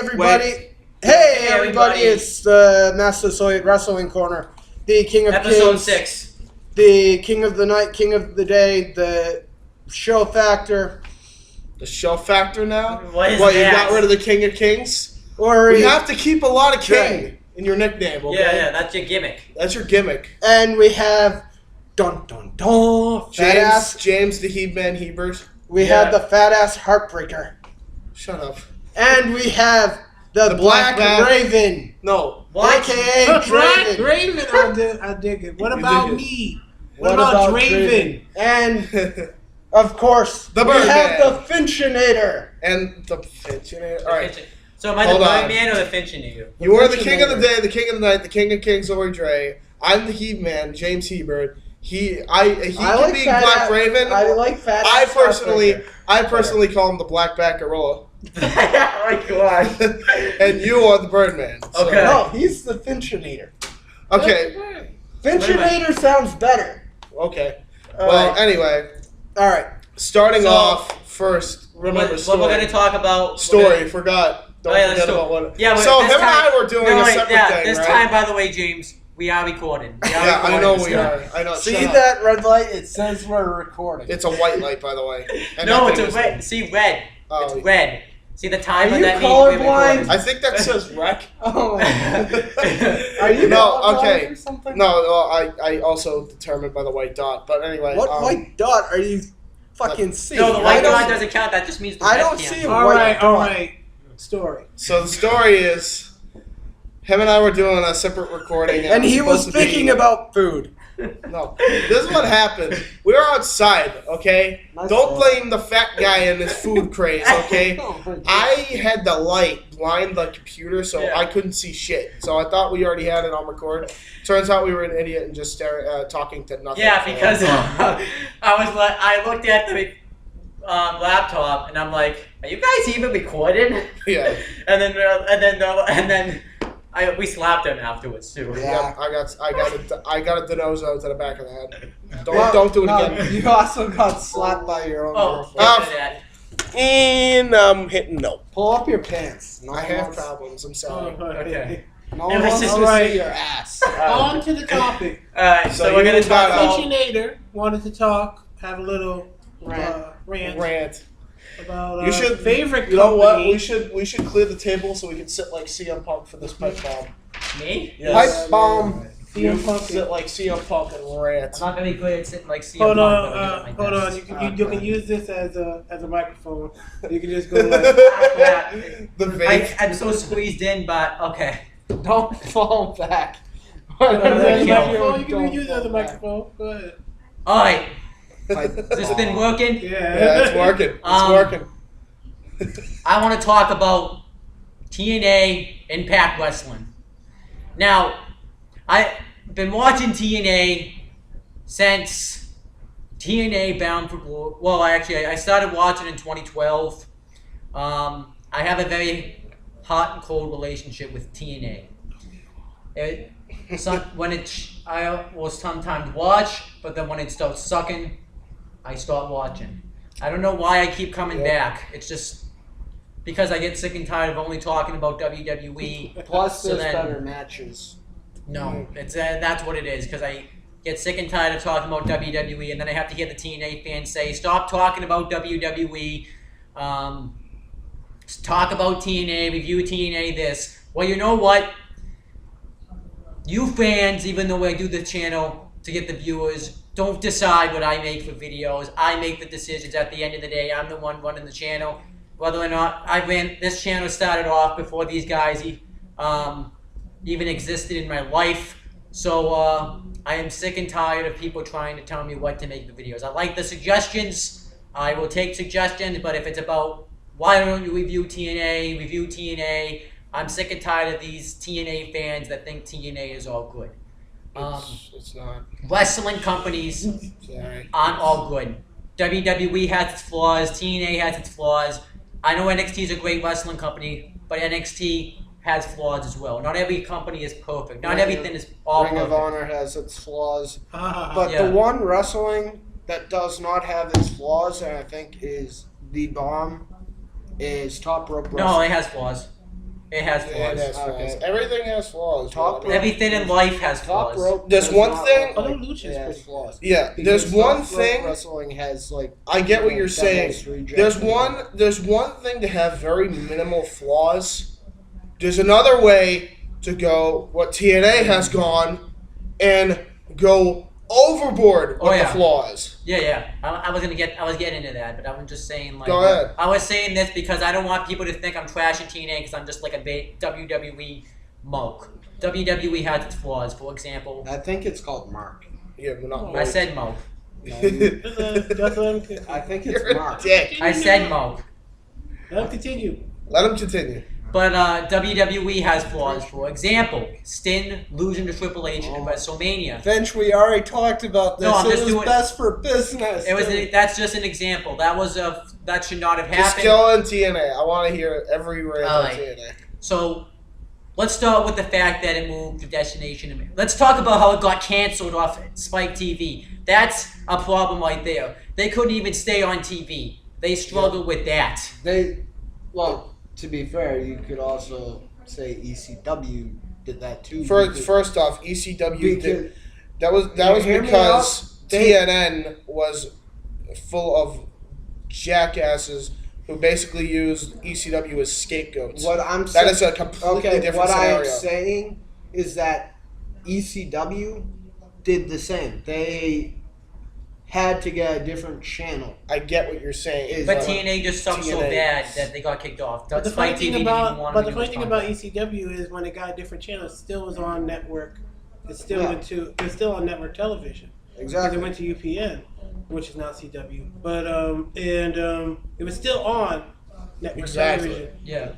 everybody. Hey, everybody. It's the Massasoit Wrestling Corner. The King of Episode Kings. 6. The King of the Night, King of the Day, the Show Factor. The Show Factor now? What is what, you that? got rid of the King of Kings? Or we have to keep a lot of king in your nickname, okay? Yeah, that's your gimmick. That's your gimmick. And we have James the He-Man Hebert. We have the fat ass Heartbreaker. Shut up. And we have the Black Raven. No. AKA Black Draven. Raven, I dig it. What about me? What about Draven? And, of course, the we have Birdman. the Finchinator. And the Finchinator. All right. So am I the Birdman or the Finchinator? You are the King of the Day, the King of the Night, the King of Kings, Owen Dre. I'm the He-Man, James Hebert. He can be Black Raven. I like fat I personally call him the Black Bat Gorilla. Oh my god. And you are the Birdman. So. Okay. No, he's the Finchinator. Okay. Finchinator sounds better. Okay. Well, anyway. All right. Starting off first. Remember what we're gonna talk about. Story. Forgot. Don't forget about what. Yeah. So him and I were doing a separate thing, this right? time, by the way, James, we are recording. I know we are. I know. See that red light? It says we're recording. It's a white light, by the way. And no, it's a red. See, red. Oh, it's red. See the time are of you that colorblind? I think that says wreck. Oh. Are you okay. Or something? No, I also determined by the white dot. But anyway. What white dot are you fucking seeing? No, the white dot doesn't count. That just means the I red don't can't. see a white dot. All right. Story. So the story is, him and I were doing a separate recording. And he was thinking about food. No, this is what happened. We were outside, okay? Don't blame the fat guy and his food craze, okay? I had the light blind the computer, so I couldn't see shit. So I thought we already had it on record. Turns out we were an idiot and just talking to nothing. Yeah, because I looked at the laptop and I'm like, "Are you guys even recording?" Yeah. and then we slapped him afterwards too. Yeah, I got a denozo to the back of the head. Don't do it again. You also got slapped by your own girlfriend. And I'm hitting no. Pull up your pants. I have problems. I'm sorry. Okay. No one wants to see your ass. On to the topic. Alright, so we're gonna talk about Finchinator wanted to talk, have a little rant. About you should favorite. You know what? We should clear the table so we can sit like CM Punk for this pipe bomb. Me? Yes. Pipe bomb. CM Punk. Sit like CM Punk and rant. I'm not gonna be good at sitting like CM Hold Punk. Hold on. You can use this as a microphone. You can just go like. I'm so squeezed in, but okay. Don't fall back. You can use it as a microphone. Go ahead. All right. Has this been working? Yeah, it's working. It's working. I want to talk about TNA Impact Wrestling. Now, I've been watching TNA since TNA Bound for Glory. Well, I started watching in 2012. I have a very hot and cold relationship with TNA. I will sometimes watch, but then when it starts sucking, I start watching. I don't know why I keep coming back. It's just because I get sick and tired of only talking about WWE. Plus, there's better matches. No, it's that's what it is. Because I get sick and tired of talking about WWE, and then I have to hear the TNA fans say, "Stop talking about WWE. Talk about TNA. Review TNA. This." Well, you know what? You fans, even though I do the channel to get the viewers, don't decide what I make for videos. I make the decisions at the end of the day. I'm the one running the channel. Whether or not this channel started off before these guys even existed in my life. So I am sick and tired of people trying to tell me what to make the videos. I like the suggestions. I will take suggestions, but if it's about why don't you review TNA, I'm sick and tired of these TNA fans that think TNA is all good. It's not. Wrestling companies aren't all good. WWE has its flaws. TNA has its flaws. I know NXT is a great wrestling company, but NXT has flaws as well. Not every company is perfect. Not everything is all perfect. Ring of Honor has its flaws. But the one wrestling that does not have its flaws, and I think is the bomb, is Top Rope Wrestling. No, it has flaws. It has It flaws. has flaws. Okay. Everything has flaws. Top man. Everything in life has Top flaws. rope. There's does one not thing- look like Oh, Lucha's it has pretty- flaws. Yeah, Because there's one top rope thing. Wrestling has like. I get what you're devil's saying. reject. There's one thing to have very minimal flaws. There's another way to go what TNA has gone and go overboard with the flaws. Yeah. I was getting into that, but I was just saying like. Go ahead. I was saying this because I don't want people to think I'm trashing TNA because I'm just like a WWE moke. WWE has its flaws. For example, I think it's called Mark. Yeah, we're not. I said moke. No, you- Just let him I think You're it's a Mark. dick. I said moke. Let him continue. Let him continue. But WWE has flaws. For example, Sting losing to Triple H in WrestleMania. Finch, we already talked about this. No, I'm it just was doing- best for business. It was that's just an example. That should not have He's happened. still in TNA. I want to hear every rant on Alright. TNA. So let's start with the fact that it moved to Destination. Let's talk about how it got canceled off Spike TV. That's a problem right there. They couldn't even stay on TV. They struggled with that. Well, to be fair, you could also say ECW did that too. First off, ECW did. That was Hear me because out? They- TNN was full of jackasses who basically used ECW as scapegoats. What I'm That saying, is a completely different what scenario. I'm saying is that ECW did the same. They had to get a different channel. I get what you're saying. But TNA just sucked so TNA. bad that they got kicked off. But the Spike funny thing TV didn't about even want but to the funny thing about ECW is when it got a different channel, it still was on network. It still it's still on network television. Because it went to UPN, which is now CW. But it was still on network television. Yeah.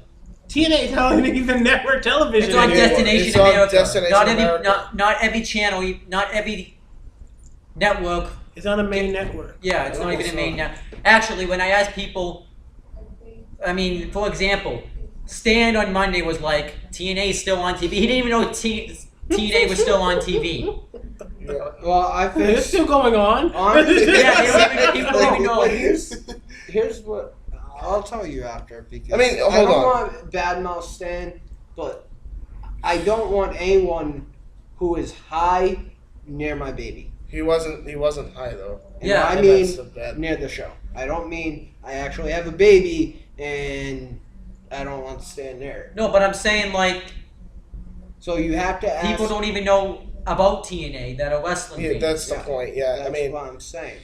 TNA is not even network television. It's on anymore. Destination It's on America. Destination not every America. not every channel, not every network. It's on a main network. Yeah, it's not even a main network. Actually, when I ask people, I mean, for example, Stan on Monday was like, TNA is still on TV. He didn't even know TNA was still on TV. Well, I think It's still going on. Honestly, Yeah, people don't even know. But here's what I'll tell you after, because I mean, I hold don't on. want badmouth Stan, but I don't want anyone who is high near my baby. He wasn't high though. And Yeah, I and mean that's the bad- near the show. I don't mean I actually have a baby and I don't want to stand there. No, but I'm saying like So you have to ask. people don't even know about TNA that are wrestling Yeah, fans. that's the point. Yeah, That's I mean, what I'm saying.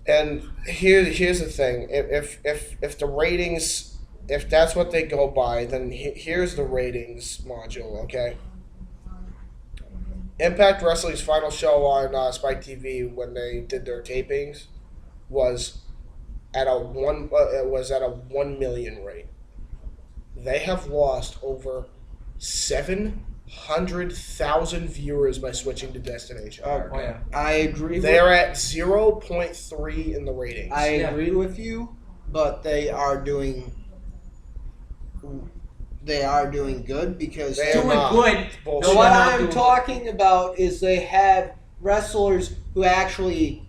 and here's the thing: if the ratings, if that's what they go by, then here's the ratings module. Okay. Impact Wrestling's final show on Spike TV when they did their tapings was at a 1 million rate. They have lost over 700,000 viewers by switching to Destination. Oh yeah. I agree. They are at 0.3 in the ratings. I agree with you, but they are doing good because They are Doing not. good. Bullshit. No, what they're not I'm doing talking about is they have wrestlers who actually,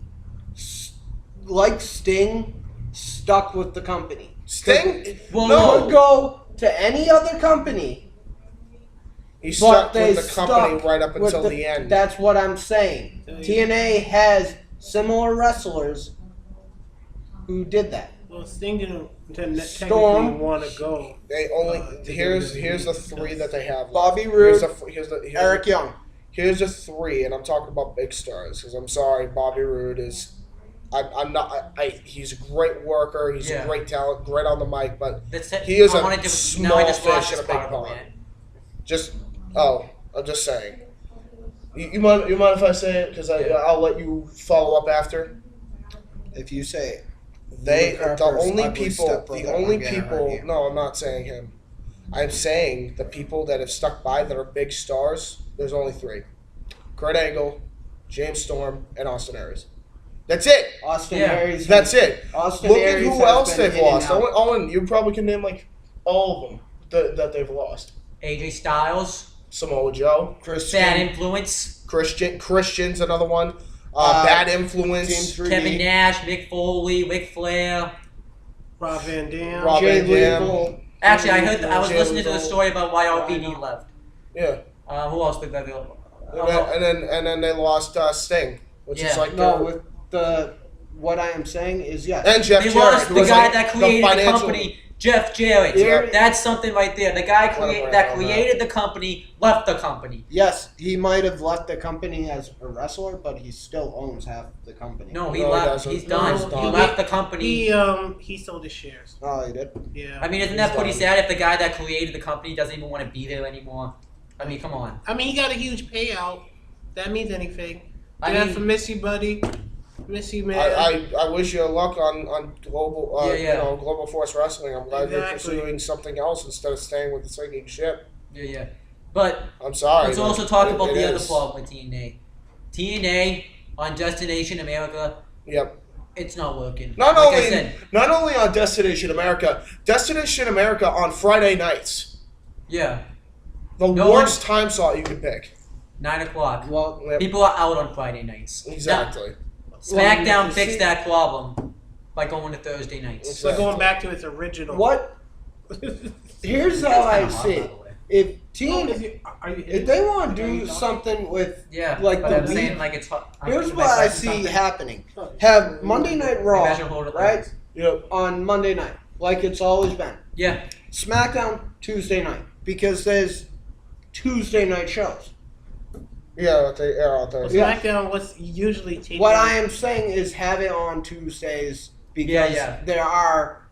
like Sting, stuck with the company. Sting? Well, No. Could go to any other company, He but stuck they with the company stuck right up with until the end. That's what I'm saying. TNA has similar wrestlers who did that. Well, Sting didn't technically Storm. want to go. They only to here's WWE the three that they have. left. Bobby Roode, Here's Eric Young. Here's the three, and I'm talking about big stars because I'm sorry, Bobby Roode is. I'm not. He's a great worker. He's a great talent, great on the mic, but That's it. he is I a wanted to, small now I just lost fish in this a big part of pond. it. I'm just saying. You mind if I say it? Because I'll let you follow up after. If you say it. The only people. No, I'm not saying him. I'm saying the people that have stuck by that are big stars. There's only three: Kurt Angle, James Storm, and Austin Aries. That's it. Austin Yeah. Aries. That's it. Austin Look at Aries who has else been they've in and lost. out. Owen, you probably can name like all of them that they've lost. AJ Styles, Samoa Joe, Bad Influence, Christian's another one. Bad Influence. James Reed, Kevin Nash, Mick Foley, Ric Flair, Rob Van Dam. Rob Jay Van Dam. Lethal. Actually, I was Jay listening to the was story about why I RVD know. left. Yeah. Who else did that? And then they lost Sting, which is Yeah. like No, their- with the what I am saying is yes. and Jeff They Jarrett, lost who the was guy like that created the financial- company, Jeff Jarrett. Jarrett. That's something right there. The guy Whatever, that I created the company left the company. Yes, he might have left the company as a wrestler, but he still owns half the company. No, he No, he left. doesn't. He's No, done. he's He done. left the company. He sold his shares. Oh, he did. Yeah. I mean, isn't He's that pretty done. sad if the guy that created the company doesn't even want to be there anymore? I mean, come on. I mean, he got a huge payout. That means anything. I Yeah, mean- for miss you, buddy. Miss you, man. I wish you luck on global Yeah. Global Force Wrestling. I'm glad you're Exactly. pursuing something else instead of staying with the sinking ship. Yeah. But I'm sorry. let's but also talk about it the other is. problem with TNA. TNA on Destination America, Yep. it's not working. Not like only I said, not only on Destination America on Friday nights. yeah, The No worst time slot you could pick. 9 o'clock. Well, Yep. People are out on Friday nights. Exactly. Now, SmackDown you fixed see- that problem by going to Thursday nights. It's so going back to its original. what? Here's how I see it. If if they want to do something with, Yeah, like but the I'm saying week- like it's. here's what I see happening: have Monday Night Raw, Maybe I should hold it right, like this. Yep. on Monday night, like it's always been. Yeah, SmackDown Tuesday night, because there's Tuesday night shows. Yeah, they air out there. Yeah. SmackDown was usually taped. What I am saying is have it on Tuesdays because Yeah. there are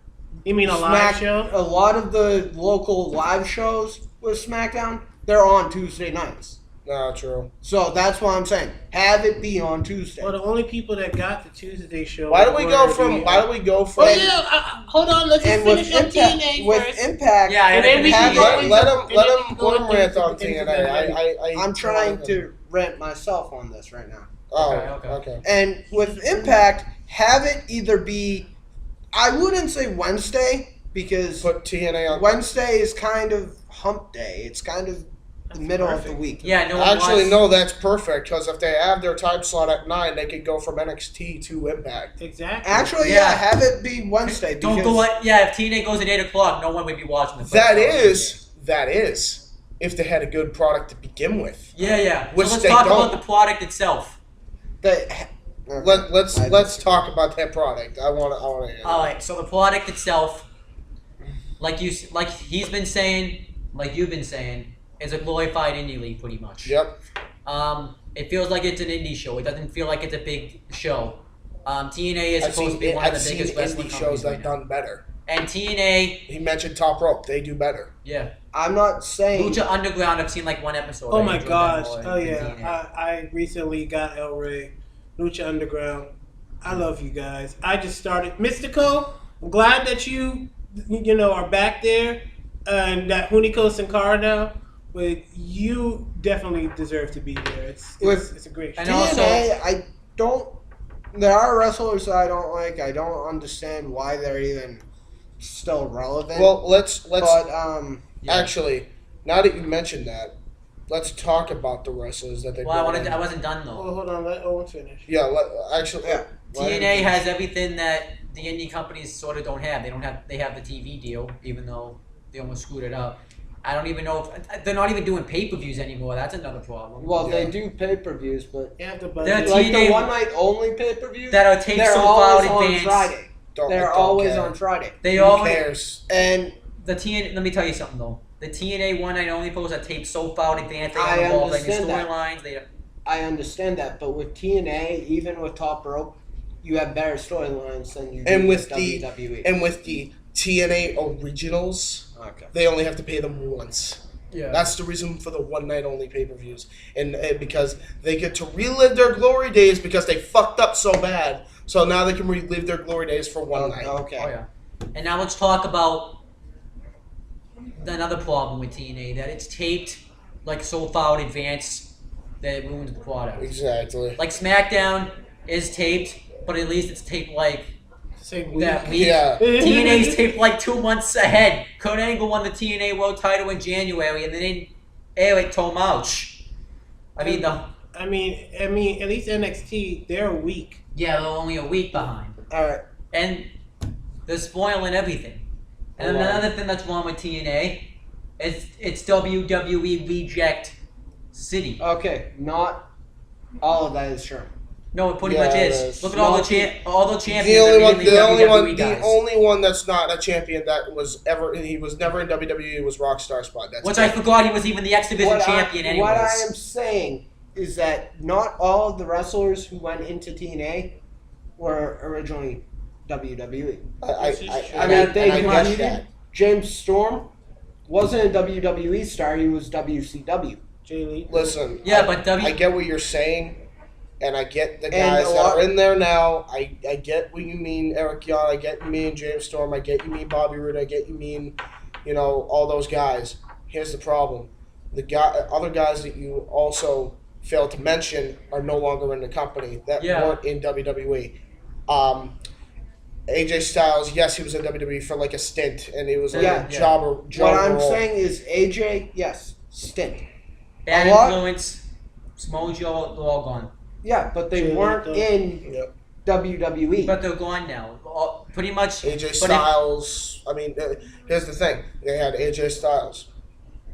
You mean a live show? a lot of the local live shows with SmackDown, they're on Tuesday nights. No, true. So that's what I'm saying. Have it be on Tuesday. Well, the only people that got the Tuesday show. Why do we go were from? the- Why do we go from? Oh yeah, hold on. Let's just And with finish up Impact, TNA with first. Impact, Yeah, And then we have can it- go into- let and then we him can go rant on into TNA. the- I'm trying to rent myself on this right now. Oh, Okay. okay. And with Impact, have it either be, I wouldn't say Wednesday because Put TNA on. Wednesday is kind of hump day. It's kind of the middle of the perfect. week. yeah. No one Actually, wants, no, that's perfect because if they have their time slot at 9, they could go from NXT to Impact. Exactly. Actually, Yeah. yeah, have it be Wednesday. Don't because go. Yeah, if TNA goes at 8 o'clock, no one would be watching the. That first is, if they had a good product to begin with. Yeah. Which so let's they talk don't. about the product itself. okay. Let's talk about that product. I want to hear. All right. So the product itself, like he's been saying, like you've been saying, is a glorified indie league, pretty much. Yep. It feels like it's an indie show. It doesn't feel like it's a big show. TNA is I've supposed seen, to be one of I've the seen biggest wrestling indie companies shows that right have now. done better. And TNA, He mentioned Top Rope. They do better. yeah. I'm not saying. Lucha Underground, I've seen like one episode. Oh I my enjoyed that gosh. more Oh than yeah. TNA. I recently got El Rey, Lucha Underground. I love you guys. I just started Mystico. I'm glad that you are back there, and that Hunico Sin Cara now. But you definitely deserve to be there. It's a great show. And also- TNA, I don't. There are wrestlers that I don't like. I don't understand why they're even still relevant. Well, let's but Yeah. actually, now that you mentioned that, let's talk about the wrestlers that they. Well, brought in. I wasn't done though. Oh, hold on. Let Owen finish. Yeah, actually, yeah. TNA has everything that the indie companies sort of don't have. They have the TV deal, even though they almost screwed it up. I don't even know if they're not even doing pay-per-views anymore. That's another problem. Well, Yeah. they do pay-per-views, but You have to They're budget. like TNA the one night only pay-per-views that are taped they're so far always in on advance. Friday. They're don't always care. on Friday. They Who always cares? And the TNA. Let me tell you something though. The TNA one night only posts are taped so far in advance. They I don't involve like the understand that. storylines. They I understand that, but with TNA, even with Top Rope, you have better storylines than you do And with WWE. And with the TNA originals, Okay. they only have to pay them once. yeah. That's the reason for the one night only pay-per-views, and because they get to relive their glory days because they fucked up so bad. So now they can relive their glory days for one night. Okay. Oh yeah. And now let's talk about another problem with TNA, that it's taped like so far in advance that it ruins the product. Exactly. Like SmackDown is taped, but at least it's taped like Same that week. week. Yeah. TNA's taped like 2 months ahead. Kurt Angle won the TNA World Title in January, and they didn't air it till March. I mean, I mean, at least NXT, they're a week. they're only a week behind. All right. And they're spoiling everything. And another thing that's wrong with TNA is it's WWE Reject City. Okay, not all of that is true. No, it pretty Yeah, much it is. is. Look at all the champions. The only one, are mainly WWE the guys. only one that's not a champion that was ever, he was never in WWE was Rockstar Spud. That's Which it. I forgot he was even the X Division champion anyways. What I am saying is that not all of the wrestlers who went into TNA were originally WWE. I mean, they get competed. that. James Storm wasn't a WWE star; he was WCW. Jay Lee. Listen, Yeah, but I get what you're saying, and I get the And guys a that lot- are in there now. I get what you mean, Eric Young. I get you mean James Storm. I get you mean Bobby Roode. I get you mean, all those guys. Here's the problem: other guys that you also failed to mention are no longer in the company that weren't in WWE. AJ Styles, yes, he was in WWE for like a stint, and he was like a job What I'm role. saying is AJ, yes, stint. Bad a lot- Influence, Samoa Joe, they're all gone. Yeah, but they Jay weren't Lethal. in Yep. WWE. But they're gone now. Pretty much. AJ but Styles. Here's the thing: they had AJ Styles.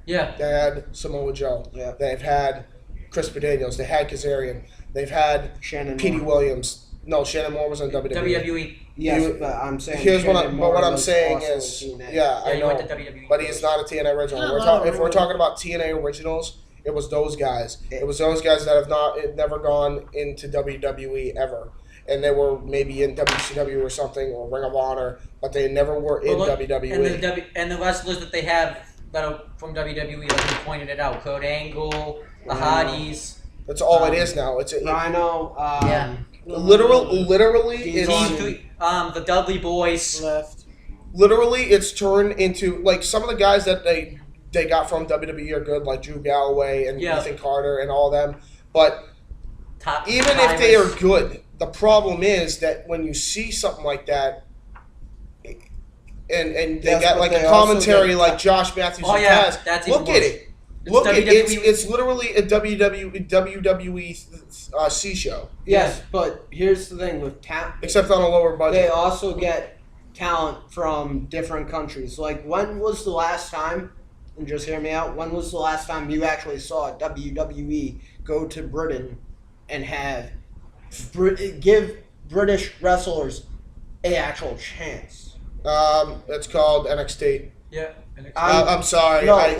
Yeah. They had Samoa Joe. Yeah. They've had Chris Daniels. They had Kazarian. They've had Shannon Petey Moore. Williams. No, Shannon Moore was in WWE. WWE. Yes, You- but I'm saying. Here's what Shannon I'm. Moore But what I'm was saying also is, in TNA. yeah, I he know. went to WWE. But he's not a TNA original. If we're talking about TNA originals, it was those guys. It was those guys that have never gone into WWE ever, and they were maybe in WCW or something or Ring of Honor, but they never were in WWE. And the wrestlers that they have that are from WWE, like you pointed it out, Kurt Angle, the Hardys. That's all it is now. It's Rhino. Yeah. literally These it's The Dudley Boys. Left. literally it's turned into like some of the guys that they got from WWE are good, like Drew Galloway and Ethan Carter and all them. But Top even if they are good, the problem is that when you see something like that, and they Yes, got but like they a also commentary get- like Josh Matthews Oh, and yeah, Taz, that's even look at worse. it. Look at WWE. it's literally a WWE C show, Yes, but here's the thing with talent. except on a lower They budget. also get talent from different countries. Like, when was the last time, and just hear me out, when was the last time you actually saw WWE go to Britain and have give British wrestlers a actual chance? It's called NXT. Yeah. I'm sorry. No, You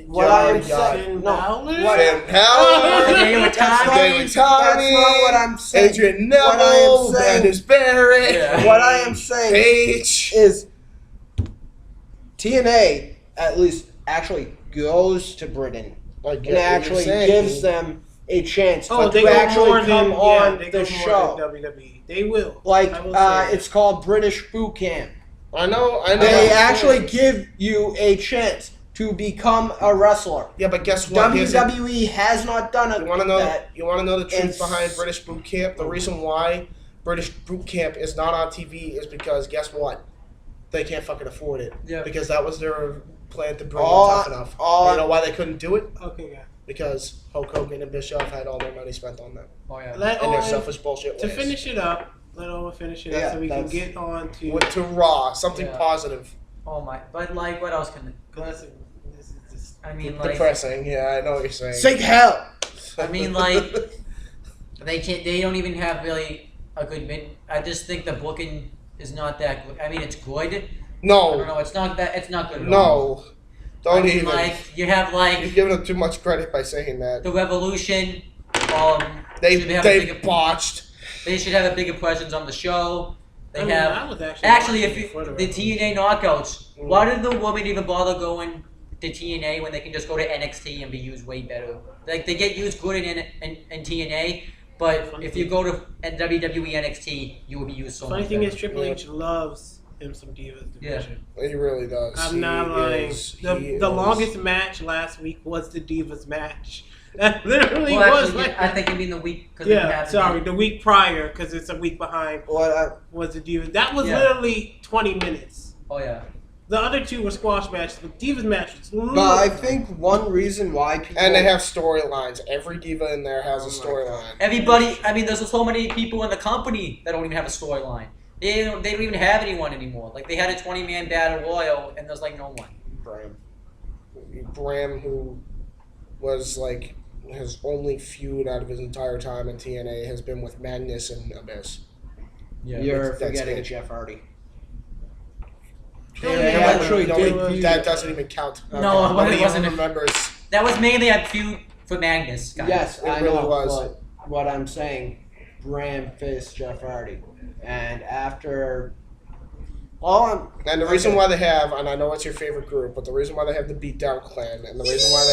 What already I'm got saying, it. no, Balor? what- Finn Balor, Hideo Itami. that's not what I'm saying. Adrian What I am Neville, saying- Candice Barrett, Yeah. What I am saying Paige. is TNA at least actually goes to Britain I get and what you're actually saying. gives them a chance Oh, to they go actually more come than on they the go more show. than WWE. They will. Like, I will say that. it's called British Boot Camp. I know. They actually give you a chance to become a wrestler. Yeah, but guess what? Here's the- WWE has not done it. You want to know? that. You want to know the truth It's- behind British Boot Camp? The reason why British Boot Camp is not on TV is because guess what? They can't fucking afford it. Yeah. Because that was their plan to bring All- it tough enough. all- You know why they couldn't do it? Okay, yeah. Because Hulk Hogan and Bischoff had all their money spent on them Oh yeah. Let and their Owen, selfish bullshit to ways. finish it up, let Owen finish it Yeah, up so we can that's- get on to Went to Raw, something Yeah. positive. Oh my. But like, what else can? classic. This is just I mean, like. Depressing. Yeah, I know what you're saying. Say hell. I mean, like. They can't. They don't even have really a good mid. I just think the booking is not that good. I mean, it's good. I don't no, know. It's not that. It's not good at all. no, don't I mean, even. Like you have like You're giving them too much credit by saying that. the Revolution. They should have a bigger, botched. They should have a bigger presence on the show. They I mean, have. I was Actually, if watching you, before the Revolution. TNA knockouts, why did the women even bother going to TNA when they can just go to NXT and be used way better? Like they get used good in TNA, but if you go to WWE NXT, you will be used so Funny much thing better. is, Triple H loves him some Divas division. He really does. I'm He not lying. is- he The is- longest match last week was the Divas match. That literally Well, was actually, like. I think you mean the week. Cause Yeah, sorry, the week prior, because it's a week behind, was the Divas. That was Yeah. literally 20 minutes. Oh yeah. The other two were squash matches, but Divas match was But I think one reason why people And they have storylines. Every diva in there has a Oh my storyline. Everybody. I mean, there's so many people in the company that don't even have a storyline. They don't even have anyone anymore. Like, they had a 20-man battle royal, and there's, like, no one. Bram, who was, like, his only feud out of his entire time in TNA has been with Magnus and Abyss. Yeah, you're that's forgetting it. Jeff Hardy. That doesn't even count. No, Nobody it wasn't. even remembers. That was mainly a feud for Magnus. Guys. Yes, It I really know. was. But what I'm saying, Bram faced Jeff Hardy, and after And the reason why they have, and I know it's your favorite group, but the reason why they have the Beatdown Clan, and the reason why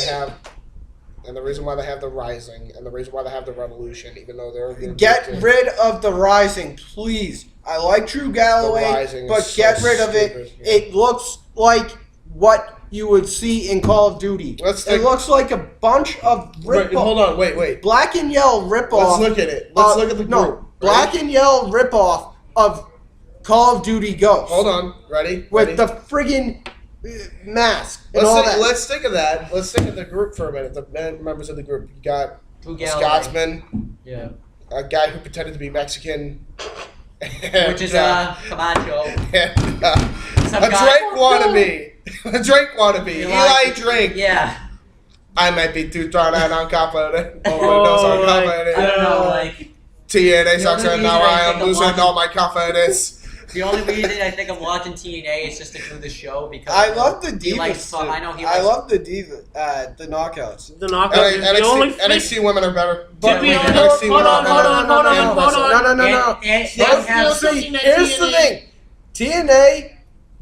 they have the Rising, and the reason why they have the Revolution, even though they're get rid of the Rising, please. I like Drew Galloway, but get rid of it. Yeah. It looks like what you would see in Call of Duty. It looks like a bunch of Hold on, wait. black and yellow ripoff. Let's look at it. Let's look at the group. No, black and yellow ripoff of Call of Duty Ghosts. Hold on, ready? With the friggin' mask and all that. Let's think of that. Let's think of the group for a minute. The members of the group. You got Drew a Galloway. Scotsman, Yeah. a guy who pretended to be Mexican, Which is Camacho. and, Some a guy- Drake wannabe. A Drake wannabe. Eli Drake. Yeah. I might be too drawn out on confident. I don't know, like, TNA sucks The and only now reason I I am think I'm losing watching- all my confidence. the only reason I think I'm watching TNA is just to do the show because I love the he likes divas. fun. I know he I likes love the diva, the knockouts. The knockout is the only NXT women are better. To be honest, NXT hold women on. No. And I'm Here's still the pushing that thing. TNA,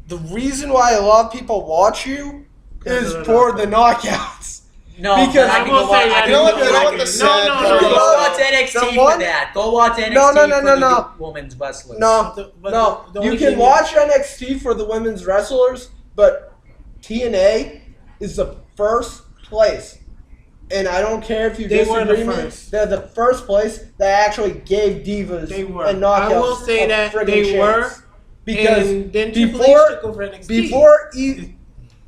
the reason why a lot of people watch you is for the knockouts. No, Because I I can will go watch. say I that. can You know what? go You know watch- what the sad part Go is? watch NXT The for one- that. Go watch NXT No. for the women's wrestlers. No, But no. the You only can thing watch NXT for the women's wrestlers, but TNA is the first place. And I don't care if you They were the disagree with me. first. They're the first place that actually gave divas They were. and knockouts. I will say a that friggin' they chance. were, Because and then Triple before H took over NXT.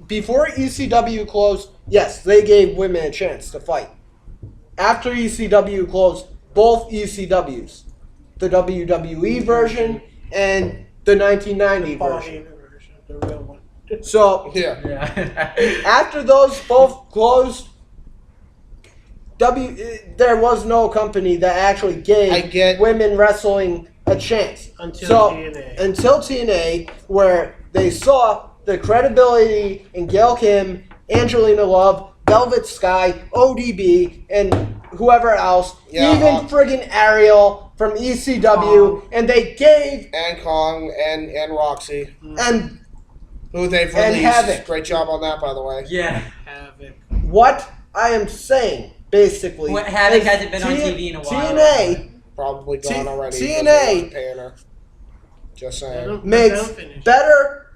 before ECW closed, yes, they gave women a chance to fight. After ECW closed, both ECWs, the WWE version and the 1990 version. The real one. So Yeah. Yeah. after those both closed, there was no company that actually gave women wrestling a chance. Until TNA. Until TNA, where they saw the credibility in Gail Kim, Angelina Love, Velvet Sky, ODB, and whoever else, Yeah, even friggin' Ariel from ECW, and they gave And Kong and Roxy, and who they've And released. Havoc. Great job on that, by the way. Yeah. Havoc. what I am saying basically. Well, Havoc is hasn't been on TV in a while. TNA Probably gone already. TNA because they weren't paying her. Just saying. makes better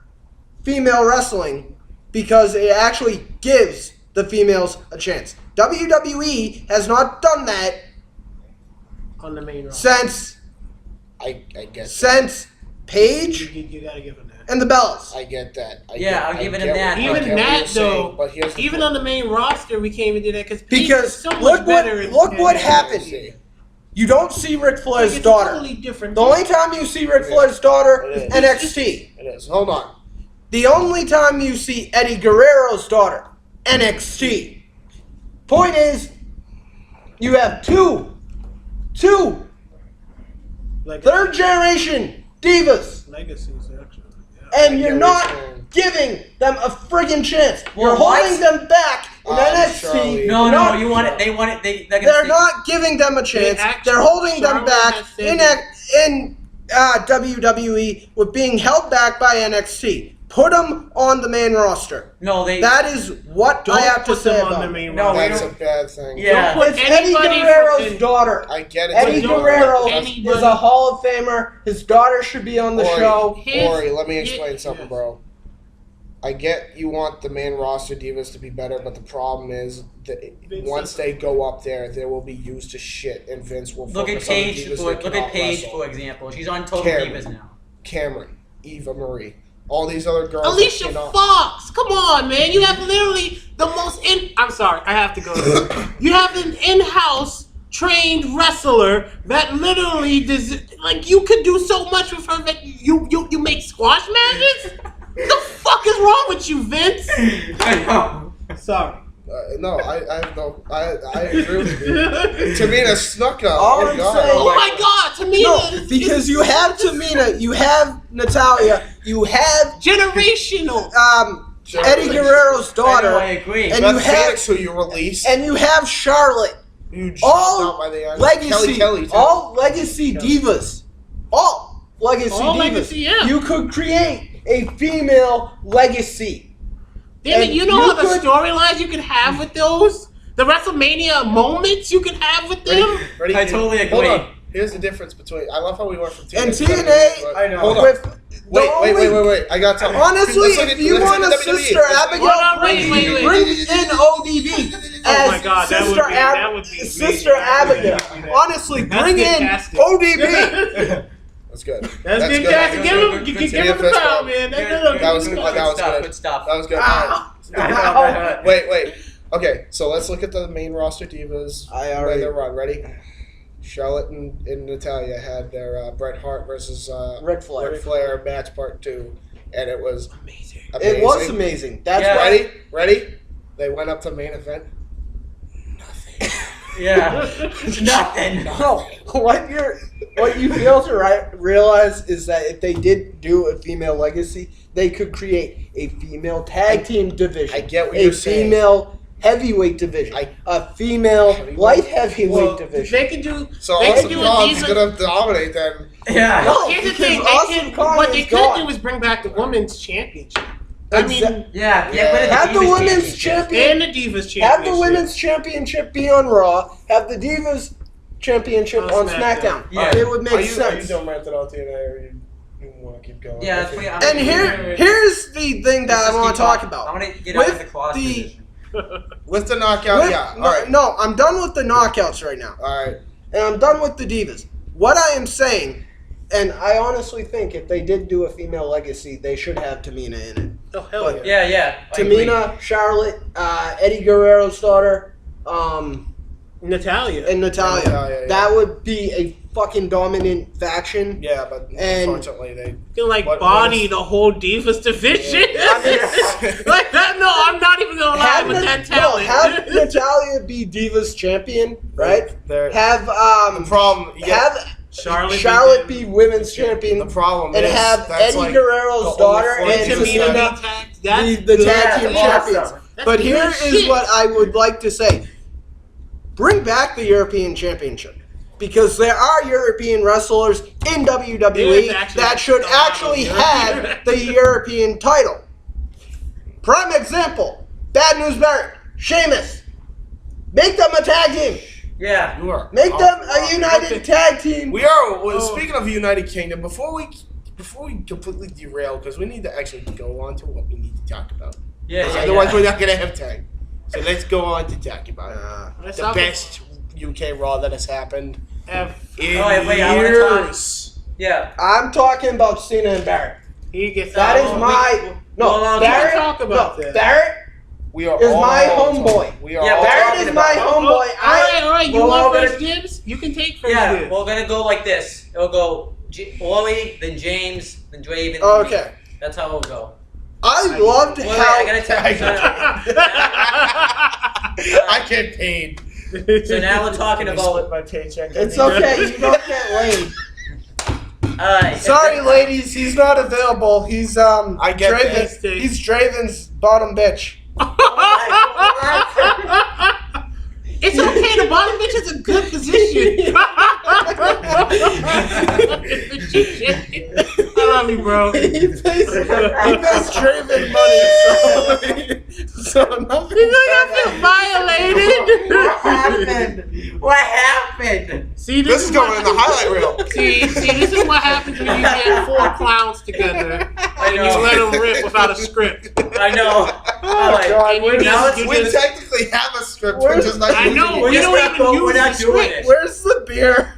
female wrestling because it actually gives the females a chance. WWE has not done that On the main roster. since Paige You gotta give him that. and the Bellas. I get that. I'll give it get him that. I Even get what that, you're saying, though, but here's the Even thing. on the main roster, we can't even do that because Because so much look better. what happened. You don't see Ric Flair's It's daughter. Totally different. The only time you see Ric Flair's daughter It is is. NXT. It is. Hold on. The only time you see Eddie Guerrero's daughter, NXT. Point is, you have two Like third generation divas, legacies, actually. Yeah. and you're not giving them a friggin' chance. You're Well, what? holding them back in NXT. Charlie. No, Not- you want it. They want it. They're gonna They're stay- not giving them a chance. actually- They're holding them Charlotte back has said in WWE with being held back by NXT. Put them on the main roster. No, they. That is what Don't I have to put say them about on the it. main No, roster. That's a bad thing. Yeah. Don't put It's Eddie anybody Guerrero's in- daughter. I get it. Eddie but don't Guerrero put anybody- is a Hall of Famer. His daughter should be on the Ori, show. Ori, let me explain something, yes. bro. I get you want the main roster divas to be better, but the problem is that Vince once is- they go up there, they will be used to shit, and Vince will Look at focus on the Paige. divas For, that look cannot at Paige, wrestle. for example. She's on Total Cameron. Divas now. Cameron, Eva Marie, all these other girls. that Alicia cannot- Fox, come on, man! You have literally the most I'm sorry, I have to go. There. You have an in-house trained wrestler that literally does, like, you could do so much with her that you make squash matches? What the fuck is wrong with you, Vince? I know. Sorry. No, I agree with you. Tamina Snuka. All I'm saying- Oh my God, Tamina! No, because you have Tamina, you have Natalia, you have generational. Eddie Guerrero's daughter, I agree. and Beth you have Phoenix, who you released. and you have Charlotte. You All by the end. legacy, Kelly, too. all legacy divas, all legacy All divas. legacy, yeah. You could create a female legacy. Damn it, And you know you all the could- storylines you can have with those? The WrestleMania moments you can have with them? Ready? I totally agree. Hold on. Here's the difference between. I love how we went from TNA. And to TNA, WWE, I know. Hold on. with Wait. I got something. Honestly, Let's look if at- you let's want look a at WWE. Sister Abigail, Hold on, wait. bring in ODB as Oh my God, that Sister would be Sister amazing. Abigail. Yeah. Honestly, That's bring in fantastic. ODB. That's good. That's good. fantastic. Give him Good the fist power, bump. man. That was good. Good stuff. That was good. Ah. Alright. Wait. Okay, so let's look at the main roster divas. I By already- their run. Ready? Charlotte and Natalia had their Bret Hart versus Ric Flair. Ric Flair match part 2, and it was Amazing. amazing. It was amazing. That's Yeah. why. Ready? They went up to main event. Yeah. Nothing. No, what you fail to realize is that if they did do a female legacy, they could create a female tag team division. I get what a you're saying. female heavyweight division. A female Heavyweight? light heavyweight Well, division. they can do. So they Awesome can do a Kong's diva. gonna dominate then. Yeah. No, Here's the because thing. Awesome Kong What they is could gone. do is bring back the women's championship. I mean, Yeah. Have the Divas women's champion. and the divas championship. Have the women's championship be on Raw. Have the Divas championship On on SmackDown. SmackDown. Yeah. It would make Are you sense. done ranting on TNA or you want to keep going? Yeah. That's Okay. what And here's the thing that I want to talk I about. want to get out of With the cross the- position. With the knockout, With- yeah. no, All right. no, I'm done with the knockouts right now. All right. And I'm done with the divas. What I am saying, and I honestly think if they did do a female legacy, they should have Tamina in it. Oh hell But- yeah! Yeah. I agree. Tamina, Charlotte, Eddie Guerrero's daughter, Natalia. and Natalia. Natalia, yeah. That would be a fucking dominant faction. Yeah, but And- unfortunately they. You can like What body is- the whole divas division. Yeah. Like that? No, I'm not even gonna lie with that talent. Have Natalia be Divas champion, right? They're, Have the problem. have Charlotte be women's champion, The problem and is have that's Eddie like Guerrero's the only daughter form and of Tamina Tamina. the tag Yeah, team awesome. champions. But here is what I would like to say: bring back the European Championship. Because there are European wrestlers in WWE that should actually have the European title. Prime example, Bad News Barrett, Sheamus. Make them a tag team. Yeah. You are Make them awful. a united tag team. We are. Well, speaking of United Kingdom, before we completely derail, because we need to actually go on to what we need to talk about. Yeah. Otherwise, we're not gonna have time. So let's go on to talk about Let's the talk best UK Raw that has happened in wait, I wanna talk- years. Yeah. I'm talking about Cena and Barrett. He gets That is Oh, my well, Barrett. talk about no, that. Barrett We are is all my talking- homeboy. We are Yeah, all Barrett talking is my about- homeboy. All right. You Well, want we're first dibs? You can take first Yeah. dibs. We're gonna go like this. It'll go Ollie, then James, then Draven. then Okay. me. That's how it'll go. I loved Wait, how. I gotta tell you. I get paid. So now we're talking Split about. my paycheck. It's okay. You don't get laid. Alright. Sorry, ladies. He's not available. He's I get Draven. this. He's Draven's bottom bitch. It's okay. The bottom bitch is a good position. I love you, bro. he pays Draven money, so nothing. You know I feel violated. What happened? What happened? See, This is going in the highlight reel. See, this is what happens when you get four clowns together and you let them rip without a script. I know. Alright. God, And you now just, it's you We just, technically have a script, Where's- we're just not I using know. it. We're We just don't not even go- use we're the not doing script. it. Where's the beer?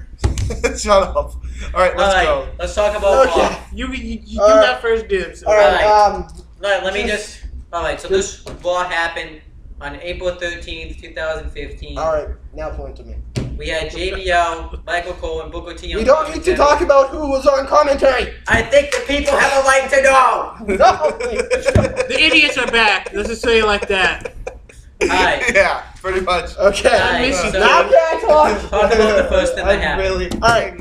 Shut up. All right, let's Alright. go. Let's talk about. Okay. You All right. got first dibs. All right. Alright, let me just. Alright, so this Raw happened on April 13th, 2015. All right. Now point to me. We had JBL, Michael Cole, and Booker T. We don't need to talk about who was on commentary. I think the people have a right to know. No. The idiots are back. Let's just say it like that. Alright. Yeah, pretty much. Okay. Alright, miss you, so Now can I talk? talk about the first thing that happened. Really. All right.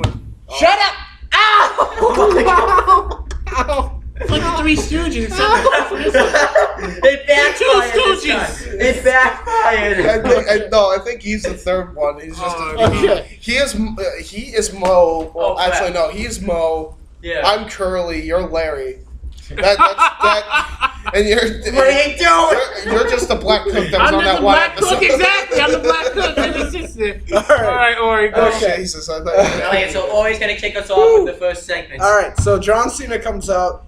Shut up! Ow! Ow! It's like the Three Stooges. It backfired Two this time. It backfired. I think he's the third one. He's just okay. he is Mo. Well, Oh, actually, no, he's Mo. Yeah. I'm Curly. You're Larry. That's that. And What are you doing? you're just the black cook that was I'm on the that one black episode. cook, exactly. I'm the black cook. I'm the sister. All right. All right, Ori, go. Okay. Jesus, I thought. Alright, so Ori's gonna kick us off with the first segment. All right. So John Cena comes out,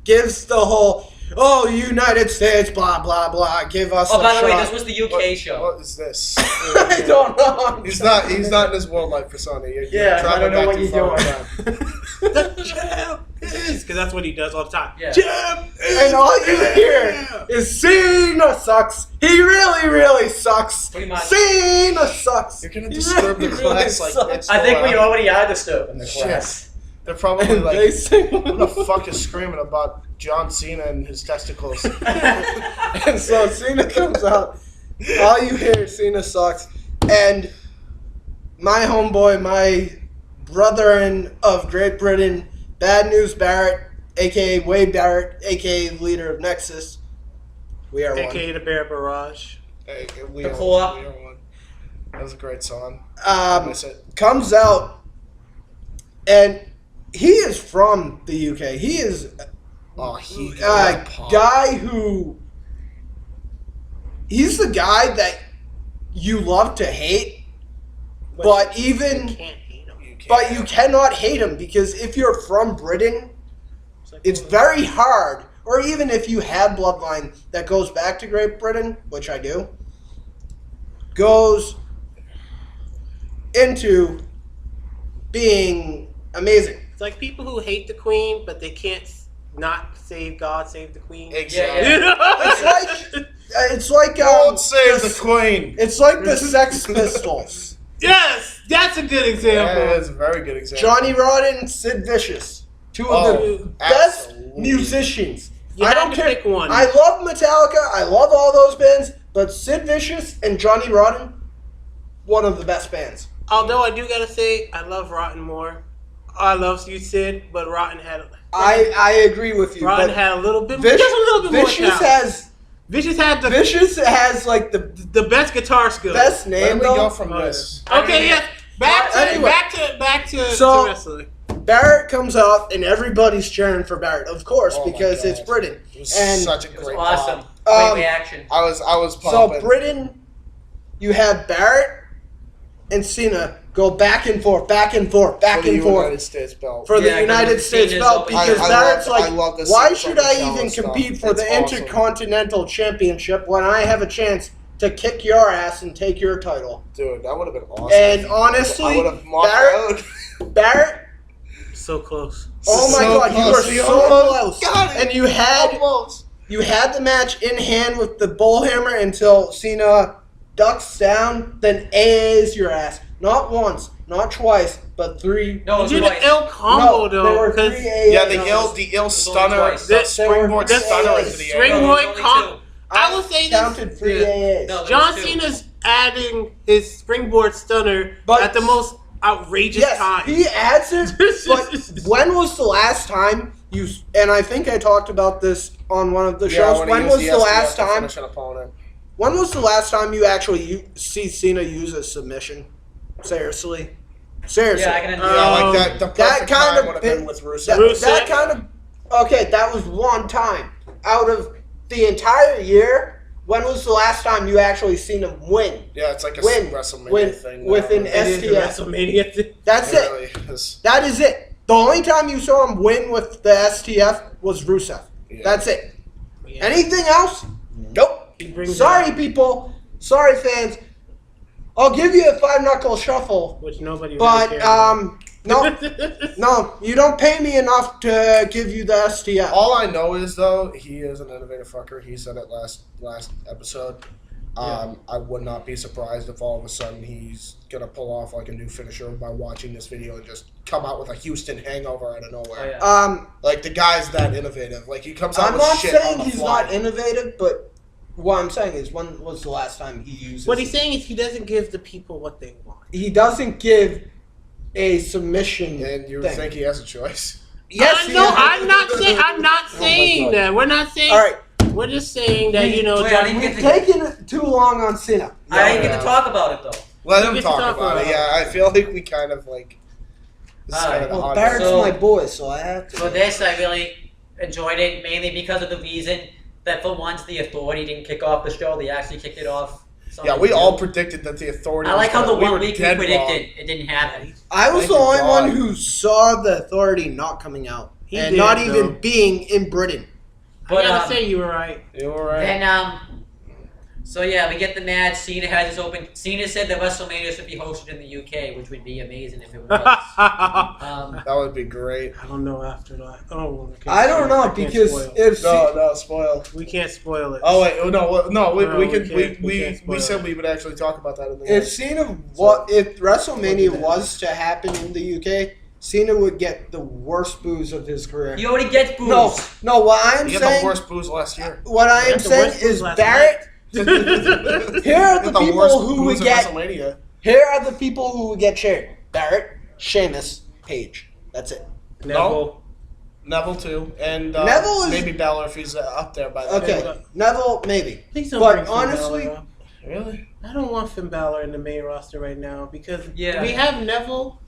gives the whole, "Oh, United States, blah blah blah." Give us. Oh, a by the way, shot. this was the UK show. What is this? I don't know. He's not in his world like persona. You're Yeah, I don't know what traveling you're back doing. too The champ is, because that's what he does all the time. Yeah. Champ is, And all you hear is Cena sucks. He really, really sucks. Pretty much. Cena sucks. You're gonna He disturb the really, class really like sucks. next I think door. we already are disturbing the Shit. class. They're probably And like, they sing. who the fuck is screaming about John Cena and his testicles? And so Cena comes out. All you hear is Cena sucks. And my homeboy, my brother of Great Britain, Bad News Barrett, a.k.a. Wade Barrett, a.k.a. leader of Nexus. We are one. AKA the Bear Barrage. Hey, we The are co-op. one. That was a great song. I miss it. Comes out, and he is from the UK. He is Oh, he a guy who... He's the guy that you love to hate, but even... You can't hate him. But you cannot hate him, because if you're from Britain, it's very hard, or even if you have bloodline that goes back to Great Britain, which I do, goes into being amazing. It's like people who hate the Queen, but they can't not save God, save the Queen. Exactly. You know? It's like Don't save the Queen. It's like the Sex Pistols. Yes, that's a good example. Yeah, that's a very good example. Johnny Rotten, Sid Vicious, two of the best absolutely. musicians. You I had don't to care. pick one. I love Metallica. I love all those bands, but Sid Vicious and Johnny Rotten, one of the best bands. Although I do gotta say, I love Rotten more. I love you, Sid, but Rotten had. I agree with you. Rotten but had a little bit, Vicious, just a little bit Vicious more talent. has Vicious had Vicious has like the the best guitar skills. best Where name do we go though. from this? Okay, yeah. Back to Anyway. back to So- wrestling. Barrett comes out and everybody's cheering for Barrett, of course, Oh my because God. it's Britain. It was And such a It was great awesome. pop. Great reaction. I was So pumping. Britain, you have Barrett and Cena go back and forth, back and forth, back for the and forth United States belt. for the Yeah, United because States Cena's belt always- because I Barrett's love like, the why Cena should I Michelle even stuff. compete for It's the awesome. Intercontinental Championship when I have a chance to kick your ass and take your title? Dude, that would have been awesome. And I honestly, would have marked Barrett, out. Barrett, So close. oh my So God, you close. were You so almost close, got it. and you had Almost. the match in hand with the bullhammer until Cena ducks down, then AA's your ass. Not once, not twice, but three. No, it You was did twice. an L combo there were though, three because AA's. Yeah, the ill was stunner, twice. the There springboard were stunner two into the Spring- air. No, Boy, there was only con- two. I will say counted this. three yeah. AA's. No, there John was two. Cena's adding his springboard stunner But- at the most outrageous Yes, time. he adds it. But when was the last time you? And I think I talked about this on one of the shows. When was the last time? Finish an opponent. When was the last time you actually see Cena use a submission? Seriously. Yeah, I can Yeah, understand. like that. The that perfect kind time of would have bit- been with Rusev. That kind of okay. That was one time out of the entire year. When was the last time you actually seen him win? Yeah, it's like a Win. WrestleMania thing. With an It is the STF. WrestleMania thing. That's It it. really is. That is it. The only time you saw him win with the STF was Rusev. Yeah. That's it. Yeah. Anything else? Nope. He brings Sorry, it people. Sorry, fans. I'll give you a 5-knuckle shuffle, up, which nobody but really cares no, about. no, you don't pay me enough to give you the STF. All I know is though, he is an innovative fucker. He said it last episode. I would not be surprised if all of a sudden he's gonna pull off like a new finisher by watching this video and just come out with a Houston hangover out of nowhere. Oh, yeah. Like the guy's that innovative. Like he comes out I'm with not shit on saying the he's fly. not innovative, but what I'm saying is, when was the last time he used? What he's saying is he doesn't give the people what they want. He doesn't give a submission. And you thing. think he has a choice? Yes, he no, has. I'm not saying. I'm not Oh my saying God. that. We're not saying. All right, We're just saying that Wait, I didn't we've get taken it too long on Cena. I didn't get to talk about it though. Let We him get to talk talk about it. about it. Yeah, I feel like we kind of like. This is Alright. kind of the Well, odd Barrett's So- my boy, so I have to. For this, I really enjoyed it, mainly because of the reason that for once the Authority didn't kick off the show. They actually kicked it off. Yeah, we all predicted that the Authority. I like how the we 1 were week we dead predicted wrong. it didn't happen. I was Thank the you, only God. one who saw the Authority not coming out He and did, not though. even being in Britain. But I gotta say you were right. You were right. then so yeah, we get the match. Cena has his open. Cena said that WrestleMania should be hosted in the UK, which would be amazing if it was. I That would be great. don't know after that. Oh, I don't know because if No, spoil. we can't spoil it. Oh wait, no, No, we we can. can't We spoil said it. we would actually talk about that in the. if Cena if WrestleMania was to happen in the UK, Cena would get the worst booze of his career. He already gets booze. No. What I'm You got the saying, worst booze last year. what I am Got the saying worst booze is last Barrett. Here Here are the people who would get. WrestleMania. Here are the people who would get shared. Barrett, Sheamus, Paige. That's it. Neville. Neville too, and Neville is- maybe Balor if he's up there by then. Okay, Neville maybe. Please don't But bring Finn honestly- Balor up. Really? I don't want Finn Balor in the main roster right now because Yeah. we have Neville,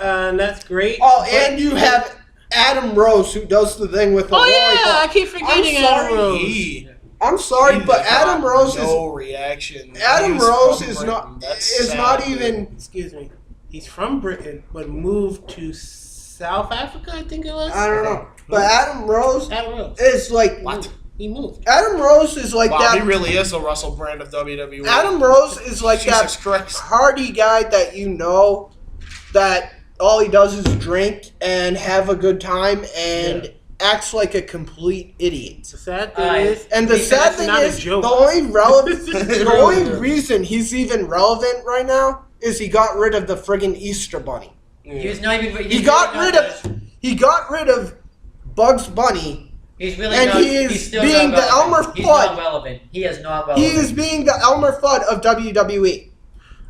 and that's great. Oh, but- and you have Adam Rose who does the thing with the Oh yeah, I lollipop. keep forgetting I'm sorry. Adam Rose. I'm sorry, He but got Adam Rose no reaction. Adam He's Rose from is Britain. not That's is sad, not dude. even. Excuse me. He's from Britain, but moved to South Africa, I think it was. I don't know, but Adam Rose Adam Rose. is like What? He moved. Adam Rose is like Wow, that. he really is the Russell Brand of WWE. Adam Rose is like Jesus that Christ. hardy guy that you know that all he does is drink and have a good time and acts like a complete idiot. The sad thing Alright. is, And the because sad that's thing not a is, the joke. only the only Really is. reason he's even relevant right now is he got rid of the friggin' Easter Bunny. He was not even. He got rid of Bugs Bunny. He's really and not. he is he's still being not the relevant. Elmer He's Fudd. not relevant. He is not relevant. He is being the Elmer Fudd of WWE.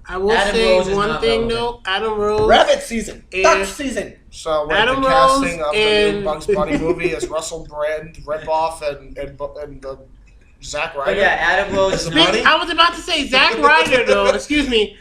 I will Adam say Rose is one not thing relevant. though. Adam Rose. Rabbit season. And- Duck season. So wait, Adam the Rose casting of the and- new Bugs Bunny movie is Russell Brand, ripoff, and Zack Ryder. But yeah, Adam Rose is Is it not. Bunny? I was about to say Zack Ryder though. Excuse me.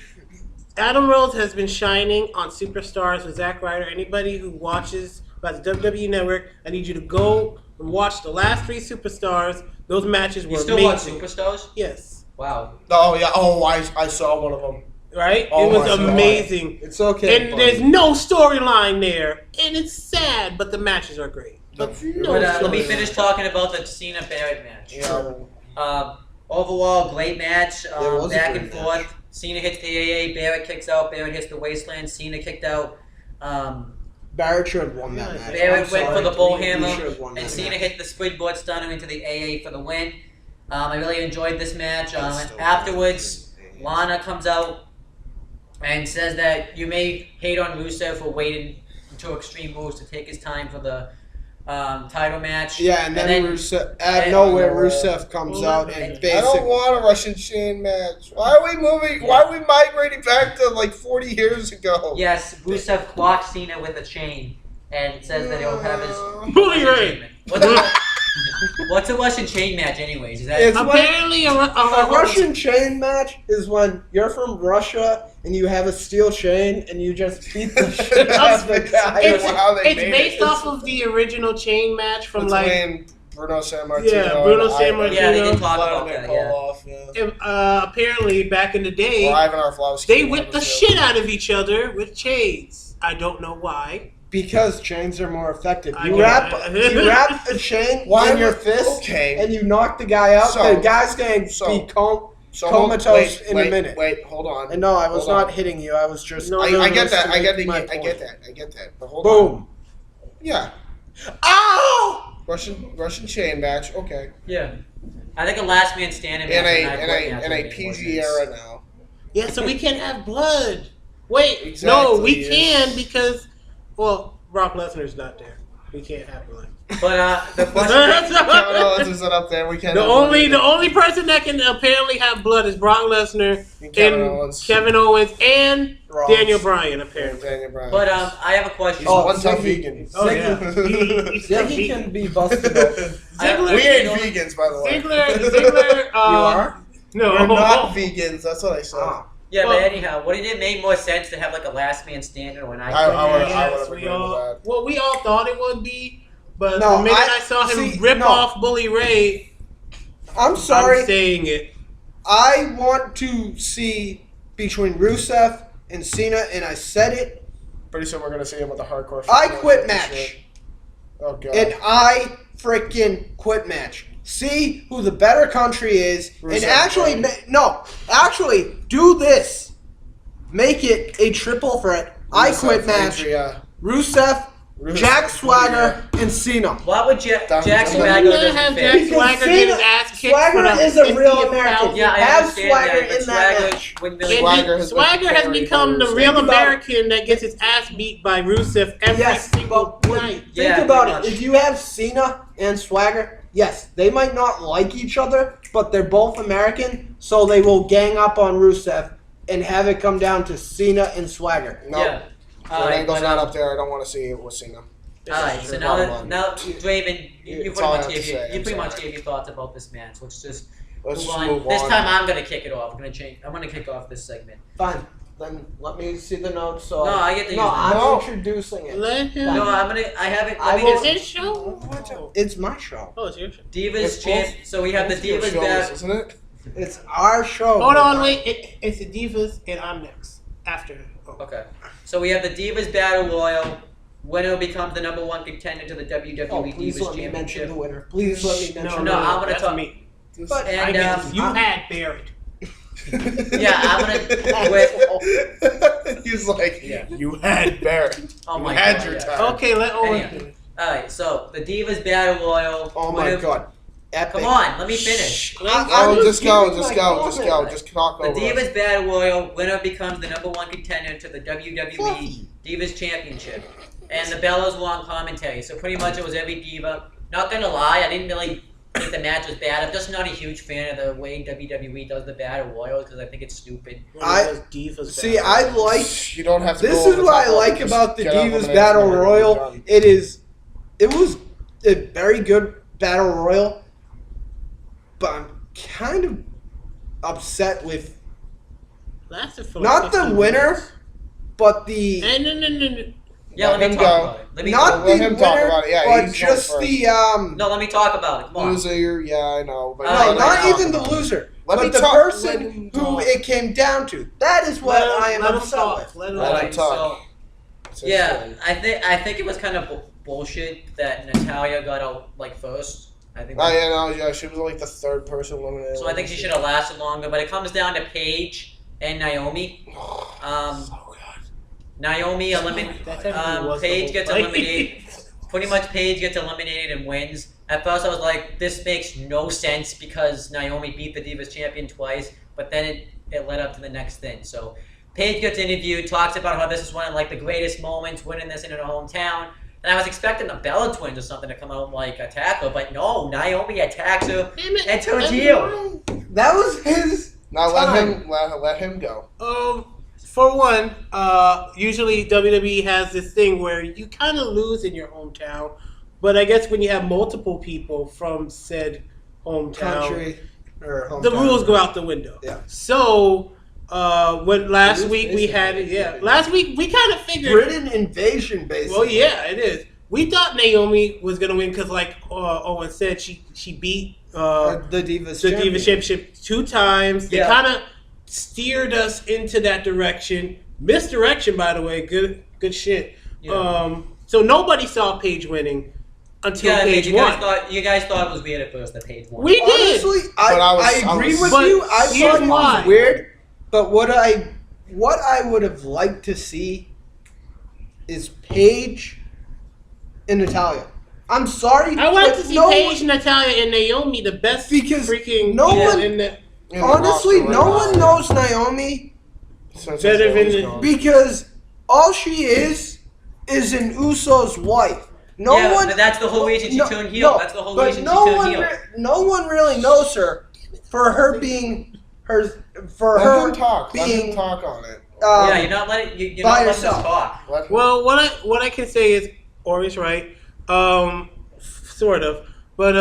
Adam Rose has been shining on Superstars with Zack Ryder. Anybody who watches about the WWE Network, I need you to go and watch the last 3 Superstars. Those matches were You still watch amazing. Superstars? Yes. Wow. Oh yeah. Oh, I saw one of them. Right? Oh it was my God. amazing. It's okay. And there's no storyline there. And it's sad, but the matches are great. But no But let me storyline. finish talking about the Cena Barrett match. Yeah. Overall, great match. It was a Back great and forth. Cena hits the AA. Barrett kicks out. Barrett hits the wasteland. Cena kicked out. Barrett should have won that match. Barrett I'm went for sorry. the bull He hammer, should have won and that Cena match. hit the springboard stunner into the AA for the win. I really enjoyed this match. That's still Afterwards, good. Lana comes out and says that you may hate on Rusev for waiting until Extreme Rules to take his time for the title match. Yeah, and then Rusev, out of nowhere, Rusev comes out and I don't basically. want a Russian chain match. Why are we moving? Why are we migrating back to like 40 years ago? Yes, Rusev clocks Cena with a chain and says that he'll have his Bully Russian Ray. chain match. What's a Russian chain match, anyways? Is that It's when- Apparently, A Russian chain match is when you're from Russia and you have a steel chain and you just beat the shit out of the guy. It's- how they It's made based it. off of the original chain match from Between Bruno Sammartino. Yeah, Bruno and Sammartino. Yeah, they did talk about Vladimir that, yeah. Koloff, yeah. apparently back in the day, Or Ivan Arflowski. they one whipped of the two. shit out of each other with chains. I don't know why. Because chains are more effective. I You get wrap it. you wrap a chain Why in your would- fist okay. and you knock the guy out. So- the guy's going to so- be So comatose in a wait, minute. Wait, hold on. And no, I was Hold not on. hitting you. I was just. No, I get that. I to get make my that. I point. get that. I get that. But hold on. Boom. Yeah. Ow! Russian chain match. Okay. Yeah. I think a last man standing match In a PG era now. Yeah, so we can't have blood. Wait, Exactly, no, we yes. can because, well, Brock Lesnar's not there. We can't have blood. But the question Kevin Owens isn't up there. We can't. The only person that can apparently have blood is Brock Lesnar and Kevin Owens and Daniel Bryan apparently. But I have a question. He's one tough vegan. Oh yeah, Ziggy can be busted open. Ziggler, We ain't vegans, by the way. Ziggler. You are? No, We're not vegans. That's what I said. Yeah, Well- but anyhow, wouldn't it make more sense to have like a last man standing or an I would Yes, have we agreed with all. that. Well, we all thought it would be, but No, the minute I- I saw him see, rip no. off Bully Ray, I'm sorry. I'm saying it. I want to see between Rusev and Cena, and I said it. Pretty soon we're gonna see him with the hardcore. I quit shit. match. Oh god. And I freaking quit match. See who the better country is, and Rusev, actually, right. actually do this. Make it a triple threat. I Rusev, quit match. Andrea. Rusev, Jack Swagger, and Cena. Why would Jack Done. Swagger You're gonna have Jack Because Swagger get his ass kicked. Swagger for the is a real 50th American. thousand. Yeah, I Have understand Swagger that, but in that Swagger match. wouldn't really. Swagger Swagger has been become the carried real Think about it. American that gets his ass beat by Rusev every Yes, single but night. Yeah, think about pretty it. much. If you have Cena and Swagger, yes, they might not like each other, but they're both American, so they will gang up on Rusev and have it come down to Cena and Swagger. No. Yeah. If Angle's not up there, I don't want to see it with Cena. Alright, so Bottom now, line. Draven, you It's pretty all I much have to gave say, you I'm pretty much sorry. gave your thoughts about this match. Let's just Let's just move move on. This on. time I'm gonna kick it off. I'm gonna kick off this segment. Fine. Then let me see the notes. So No, I get to no, use them. I'm No. introducing it. Let him. No, I haven't. I Let me will- just His show. It's my show. Oh, it's your show. Divas It's champ. both- So we have the Both your Divas shows, battle. isn't it? It's our show. Hold on, wait. It's the Divas, and I'm next after. Oh. Okay. So we have the Divas Battle Royal. Winner becomes the #1 contender to the WWE Oh, please Divas let me mention Championship. the winner. Please let me mention. No, I'm gonna that's talk- me. But And, I guess you I'm- had Barrett. Yeah, I'm gonna quit. He's like, Yeah. you had Barrett. Oh You my had god. your yeah. time. Okay, let Owen Anyhow. finish. Alright, so the Divas Battle Royal. Oh my winner- god. Epic. Come on, let me finish. I'm Just go. giving my comment. Just talk The over us. Divas Battle Royal winner becomes the #1 contender to the WWE Fluffy. Divas Championship. And the Bellas were on commentary, so pretty much it was every diva. Not gonna lie, I didn't really think the match was bad. I'm just not a huge fan of the way WWE does the Battle Royals because I think it's stupid. See, I like. You don't have to. This go is over what I top of it, like just about the get out, Divas eliminate Battle somebody, and Royal. you're done. It was a very good Battle Royal, but I'm kind of upset with Lasted for not like the 15 winner, minutes. but the No. Yeah, Let let me him talk go. about it. Let me not let the him talk winner, about it. Yeah, but he's going just first. the No, let me talk about it. Come on. Loser, yeah, I know. But No, no, let him not talk even the about it. loser, Let me but the talk- let person him who talk. it came down to. That is what I am let him upset talk. with. Let him Let talk. him talk. So, yeah, I think it was kind of bullshit that Natalia got out like first. I think. Oh yeah, no, yeah, she was like the third person eliminated. So I think she should have lasted longer, but it comes down to Paige and Naomi. So good. Naomi That technically was the Paige whole gets fight. eliminated. Pretty much Paige gets eliminated and wins. At first I was like, this makes no sense because Naomi beat the Divas champion twice, but then it led up to the next thing. So Paige gets interviewed, talks about how this is one of like the greatest moments, winning this in her hometown. And I was expecting the Bella Twins or something to come out and like attack her, but no, Naomi attacks her Damn it. and turns heel. That was his. Now time. let him go. For one, usually WWE has this thing where you kind of lose in your hometown, but I guess when you have multiple people from said hometown, Country or hometown. the rules go out the window. Yeah. So when last It is week we had basically- last week we kind of figured. Britain invasion, basically. Well, yeah, it is. We thought Naomi was gonna win because, like Owen said, she beat The Divas the champion. Divas Championship 2 times. They Yeah. kind of steered us into that direction. Misdirection, by the way. Good shit. Yeah. So nobody saw Paige winning until Yeah, Paige you won. guys thought it was weird at first that Paige won. We did. Honestly, But I I agree with But you. I here's thought it why. was weird, but what I would have liked to see is Paige and Natalia. I'm sorry. I want but to see no Paige, one, Natalia, and Naomi the best Because freaking no people one- in the honestly, roster no right one now. knows Naomi Since Better Naomi's than the- gone. because all she is an Uso's wife. No yeah, one. but that's the whole reason she no, turned heel. no, That's the whole but reason no she turned one, heel. no one really knows her for her being her. For Let her him talk. Let being him talk on it. Yeah, you're not letting you're by not letting us yourself. talk. Let him- Well, what I can say is Ori's right, sort of. But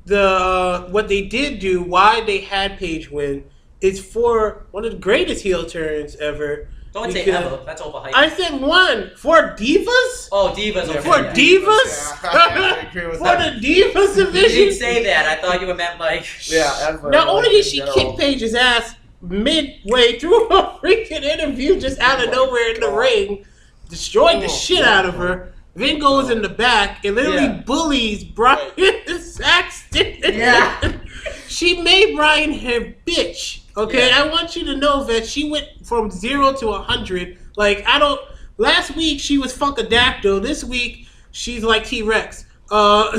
the what they did do, why they had Paige win, is for one of the greatest heel turns ever. Don't say Because- ever. That's overhyped. I said one for Divas. Oh, Divas. Okay. For yeah. Divas? Yeah, I agree with For that. the Divas You division. didn't say that. I thought you were meant like. Yeah, ever. Not only did in she general. kick Paige's ass midway through a freaking interview, just out of nowhere in the ring, destroyed the shit out of her, then goes in the back and literally Yeah. bullies Brian Saxton. Yeah. She made Brian her bitch. Okay, Yeah. I want you to know that she went from 0 to 100. Like, last week she was Funkadactyl. This week she's like T-Rex.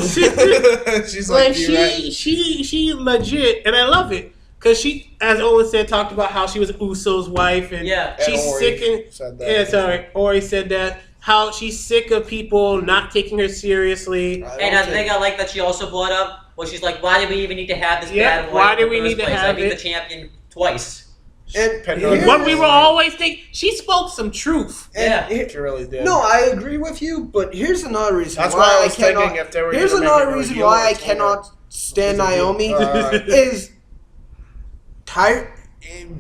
She's like, Like she legit, and I love it because she, as Owen said, talked about how she was Uso's wife, and Yeah. she's And Ori sick and said that. yeah, sorry, Ori said that how she's sick of people not taking her seriously. And I think I like that she also brought up. Well, she's like, why do we even need to have this Yeah, battle? why in do the we first need to place? have I beat it? the champion twice. And Pandora. here's- What we were always thinking, she spoke some truth. and Yeah. here- She really did. no, I agree with you, but here's another reason That's why why I was cannot. thinking if they were Here's gonna make another her a reason heel why I or something. cannot stand Is it heel? Naomi Alright. is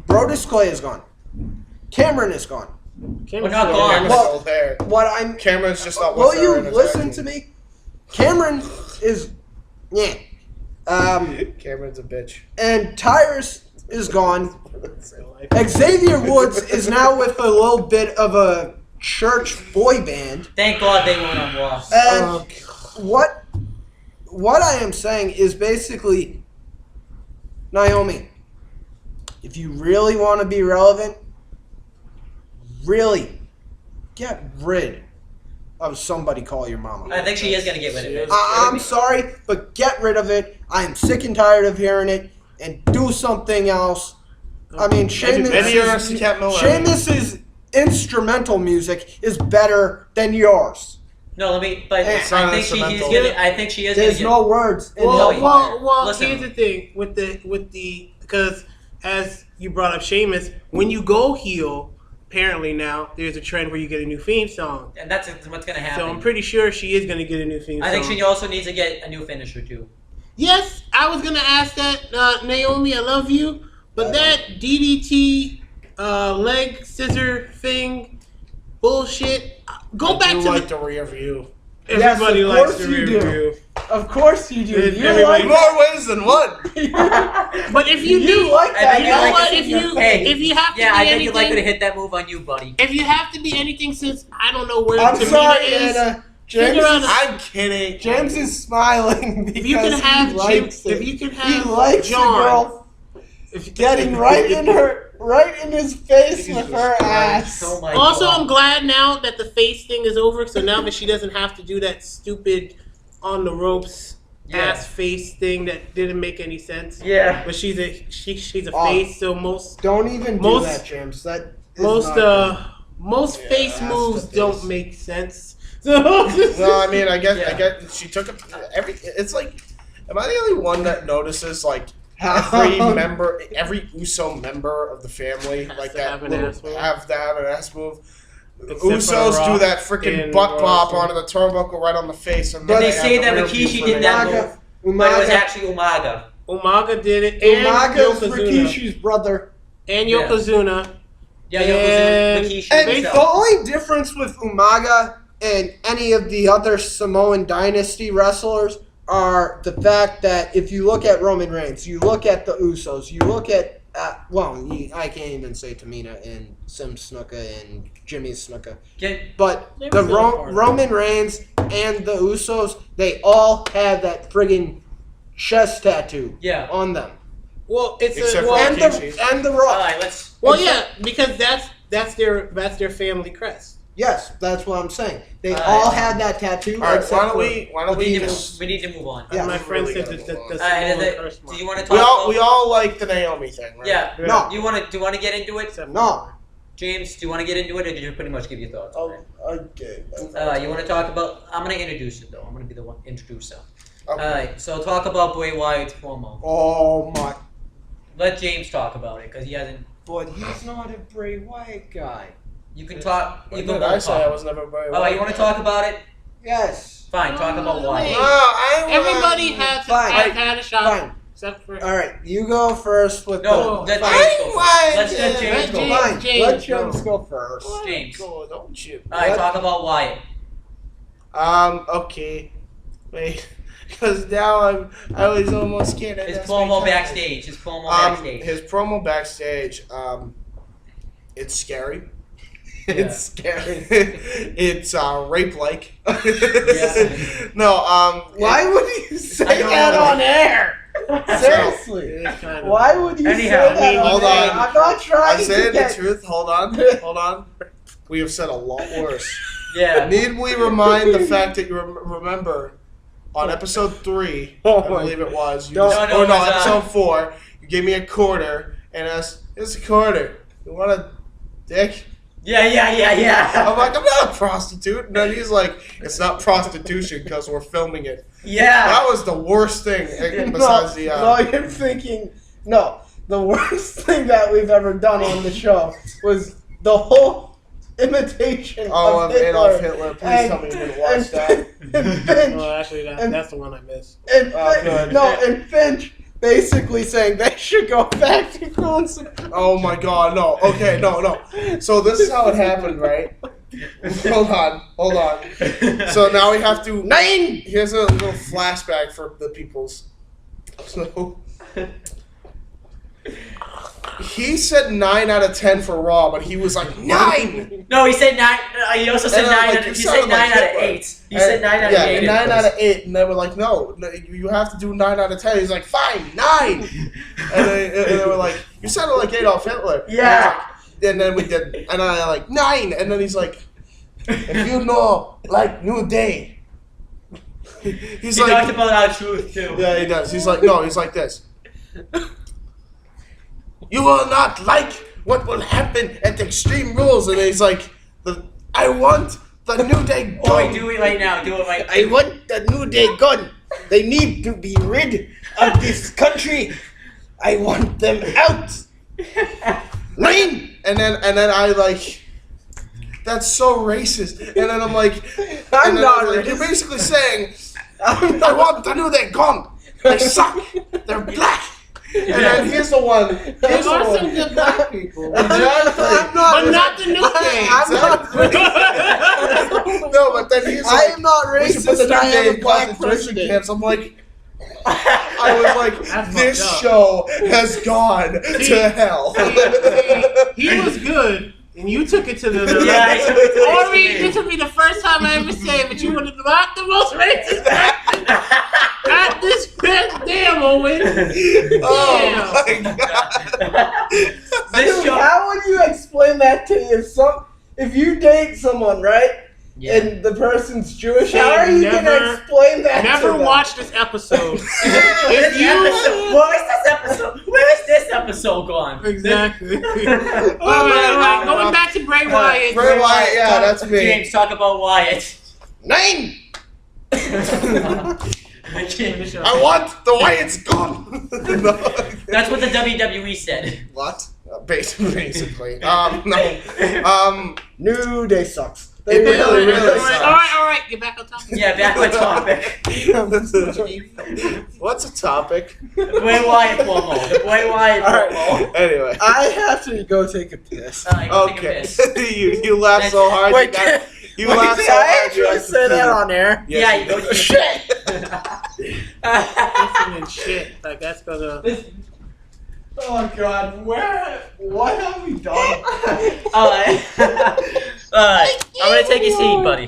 Brodus Clay is gone. Cameron is gone. We're not gone. Cameron's Well- old hair. What I'm Cameron's just not will with you her in his listen acting. to me? Cameron is yeah. Cameron's a bitch. And Tyrus is gone. Xavier Woods is now with a little bit of a church boy band. Thank God they weren't on Raw. And what I am saying is basically, Naomi, if you really want to be relevant, really get rid of somebody call your mama. I think she is gonna get rid of it. I'm sorry, but get rid of it. I am sick and tired of hearing it, and do something else. I mean, Sheamus's instrumental music is better than yours. No, let me. But It's not I think she is instrumental. gonna. I think she is There's gonna. no words in Well, Hellfire. Well, Listen. here's the thing with the because as you brought up Sheamus, when you go heel, apparently now there's a trend where you get a new theme song. And that's what's gonna happen. So I'm pretty sure she is going to get a new theme song. I think she also needs to get a new finisher too. Yes, I was going to ask that, Naomi, I love you, but that DDT leg scissor thing, bullshit. Go back I do to like the rear view. everybody Yes, of likes course the you rear do. view. Of course you do. There's You everybody- like More ways than one. But if you you need, like I that. think you know like what? it. If you Hey, if you have to Yeah, be I think you'd like her to anything, hit that move on you, buddy. if you have to be anything, since I don't know where I'm Tamina sorry, is. Anna. Figure out a- I'm kidding. James is smiling because If you can have he likes Jim, it. if you can He have likes John, the girl if, getting right in his face with her ass. Oh my Also, God. I'm glad now that the face thing is over, so now that she doesn't have to do that stupid on the ropes Yeah. ass face thing that didn't make any sense. Yeah. But she's a she's a Oh. face, so most Don't even do Most- that, James. That is most Yeah, face ass moves to don't face. make sense. So No, I mean, I Yeah. get. She took every. It's like, am I the only one that notices like How- every member, every Uso member of the family, Has like to that, have an little- ass move. have to have an ass move. Except for Usos The do Rock that freaking and butt bop Russell. onto the turnbuckle right on the face, and But then they have say the that rear Rikishi view did for that the- move. But it was actually Umaga. Umaga did it, and Umaga's Yokozuna, Rikishi's brother. and Yeah. Yokozuna. Yeah, And- Rikishi And the himself. only difference with Umaga and any of the other Samoan Dynasty wrestlers are the fact that if you look at Roman Reigns, you look at the Usos, you look at, I can't even say Tamina and Sim Snuka and Jimmy Snuka. But They the were still a part of it. Roman Reigns and the Usos, they all have that friggin' chest tattoo Yeah. on them. Well, it's Except a, for well, And Rikishi. the All Rock. right, let's. well, yeah, because that's their family crest. Yes, that's what I'm saying. They all had that tattoo. All right, except why don't we We just... need to move on. Yeah. My friend said Really that gotta move the Do you want to talk? We all like the Naomi thing, right? Yeah. No. Do you want to get into it? No. James, do you want to get into it, or did you pretty much give your thoughts? Oh, okay. You want to talk about? I'm going to introduce it though. I'm going to be the one introducer. Okay. All right. So talk about Bray Wyatt's promo. Oh my. Let James talk about it because he hasn't. But he's not a Bray Wyatt guy. You can talk. You What can did I both say? I talk. was never very Oh, you want to talk about it? Yes. Fine. Talk about No, Wyatt. Everybody has Fine. had a shot, Fine. except for All right, you go first with No, the. let James go first. Let's let James go. James. Fine. James, Let James go first. James. Go, don't you? All right. Talk about Wyatt. Okay. Wait. Because now I was almost scared. His promo backstage. His promo backstage. His promo backstage. It's scary. It's scary. It's rape-like. Yeah. No. Why would you say I don't that know. on air? Seriously. It is kind of. Why would you Anyhow, say that hold on air? on. I'm not trying I'm saying to get. the truth. Hold on. We have said a lot worse. Yeah. Need we remind the fact that you remember on episode 3, Oh I my- believe it was. You No, just, no, or it no, was, episode 4. You gave me a quarter and asked, "Here's a quarter. You want a dick?" Yeah. I'm like, "I'm not a prostitute." And then he's like, "It's not prostitution because we're filming it." Yeah. That was the worst thing besides the. No, you're thinking. No, the worst thing that we've ever done on the show was the whole imitation Oh, of of Adolf Hitler. Hitler. Please and- tell me you didn't watch that. And Finch, Well, actually, that's the one I missed. and Oh, good. and Finch basically saying they should go back to consecration. Oh my god, no. Okay, no. So this is how it happened, right? Hold on. So now we have to... 9! Here's a little flashback for the peoples. So... He said 9 out of 10 for Raw, but he was like, 9! No, he said 9. He also said And I'm 9. like, He you said sounded 9 like out of Hitler. 8. He said 9 out of 8. Yeah, 9 out of 8. And they were like, no, you have to do 9 out of 10. He's like, fine, 9! And they were like, you sounded like Adolf Hitler. Yeah. And then we did, and I like 9, and then he's like, if you know, like New Day. He's He like, talked about our truth too. yeah, he does. He's like, no, he's like this. You will not like what will happen at Extreme Rules, and he's like, I want the New Day Oh, wait, gun. do it right now. Do it right. I want the New Day gun. They need to be rid of this country. I want them out. 9! And then I like, that's so racist. And then I'm like, I'm and then not I was like, racist. you're basically saying, I'm I want the New Day gun. They suck. They're black. And then here's the one. There Here's the are some one. good black people, Exactly. but not the New Day. I'm not Exactly. No, but then he's I like, am not we should put the racist. New I Day am a in black concentration president. camps. I'm like, I was like, That's this fucked up. show has gone to hell. He was good, and you took it to the. Yeah, I took it to the Ori, extreme. this will be the first time I ever say it, but you were not the most racist person at this damn Owen. Oh my god. This Dude, show. how would you explain that to if you date someone, right? Yeah. And the person's Jewish, Say how are you never- gonna explain that to Never them? watch this episode. This If you episode. Where is this episode? Where is this episode gone? exactly. All right. Going back to Bray Wyatt. Bray Wyatt, yeah, that's me. James, talk about Wyatt. 9! I can't. I want the Wyatt's gun. No. That's what the WWE said. What? Basically. No. New Day sucks. It They really, really all sucks. right. Get back on topic. Yeah, back on topic. What's a topic? The Bray Wyatt promo. The Bray Wyatt promo. Anyway. I have to go take a piss. Alright, go take a Okay. piss. you laughed so hard. Wait, you laughed did so I hard. You actually have to say that pee. on air? Yes, Yeah, you you go did. to Shit! And shit. Like that's gonna. Oh god, what have we done? Alright. Alright. I'm gonna take your seat, buddy.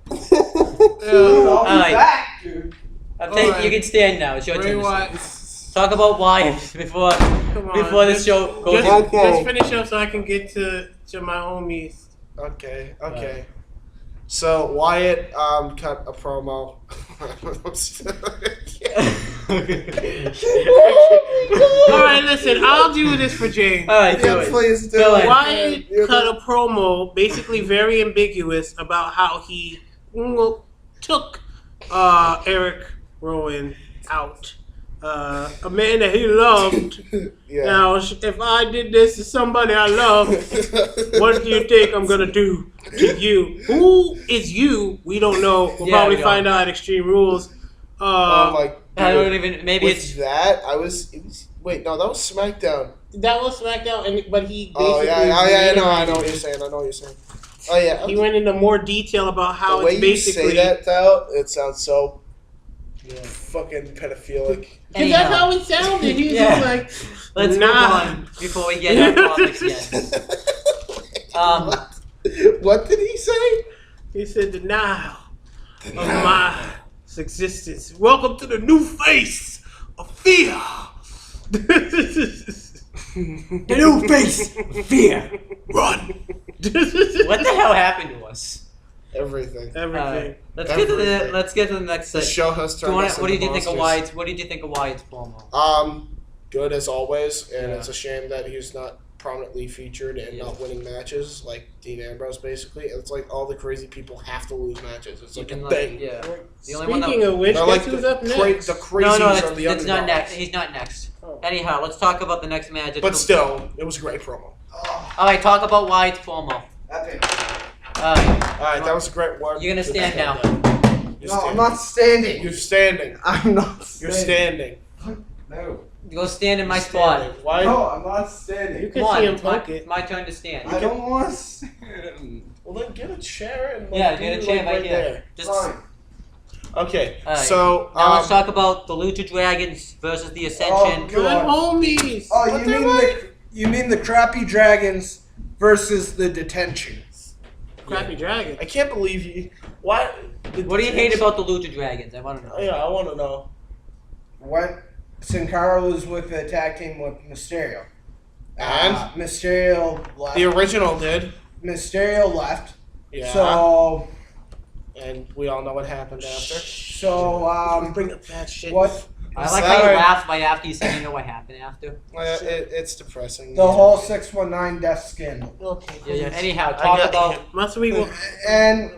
Dude, I'll be Alright. back, dude. You can stand now. It's your Bray turn. to Wyatt. stand. Talk about Wyatt before Come on. the show goes. Just, Okay. just finish up so I can get to my homies. Okay. So Wyatt cut a promo. Alright, listen, I'll do this for James. Alright, do Yeah, it. please do Fill it. in. Wyatt cut a promo, basically very ambiguous, about how he took Eric Rowan out. A man that he loved. Yeah. Now, if I did this to somebody I love, what do you think I'm gonna do to you? Who is you? We don't know. We'll probably find out at Extreme Rules. Oh my! I don't even. Maybe With it's. that. Wait, no, that was SmackDown. That was SmackDown, but he basically. Oh yeah, I know what you're saying. Oh yeah. He went into more detail about how the way it's basically. you say that out, it sounds so fucking pedophilic. Because that's how it sounded. He was Yeah. just like, Let's move on before we get off topics again. What did he say? he said, denial of my existence. Welcome to the new face of fear. The new face, fear. Run. What the hell happened to us? Everything. Everything. Let's get to the next The segment. show has turned us What did into you think of monsters. Wyatt's? What did you think of Wyatt's promo? Good as always, and Yeah. it's a shame that he's not prominently featured and not winning matches like Dean Ambrose. Basically, it's like all the crazy people have to lose matches. It's like a thing. Yeah. The only one that- Speaking of which, They're guess like who's up next? the crazies No, are it's the not underdogs. next. He's not next. Oh. Anyhow, let's talk about the next match. But still, it was a great promo. All right, talk about Wyatt's promo. Okay. All right, All right, that was a great one. you're gonna stand now. No, I'm not standing. You're standing. I'm not You're standing. standing. No. Go stand in my You're spot. standing. Why? No, I'm not You standing. can Come on, see him it's my, poke it. it's my turn to stand. I don't want to stand. Well, then get a chair and Yeah, do get a it, chair like, right here. Just Fine. Okay, All right. so now let's talk about the Lucha Dragons versus the Ascension. Good. Good homies. Oh, But you mean the crappy dragons versus the detentions? Crappy dragon. I can't believe you. Why? What do you hate about the Lucha Dragons? I want to know. Yeah, I want to know. When Sin Cara was with the tag team with Mysterio. And? Mysterio left. The original did. Mysterio left. Yeah. So And we all know what happened after. Bring up that shit. what I like how you Sorry. laughed right after you said you know what happened after. It's depressing. the whole 619 death scandal. Okay. Yeah. Anyhow, I talk got about. Must we? And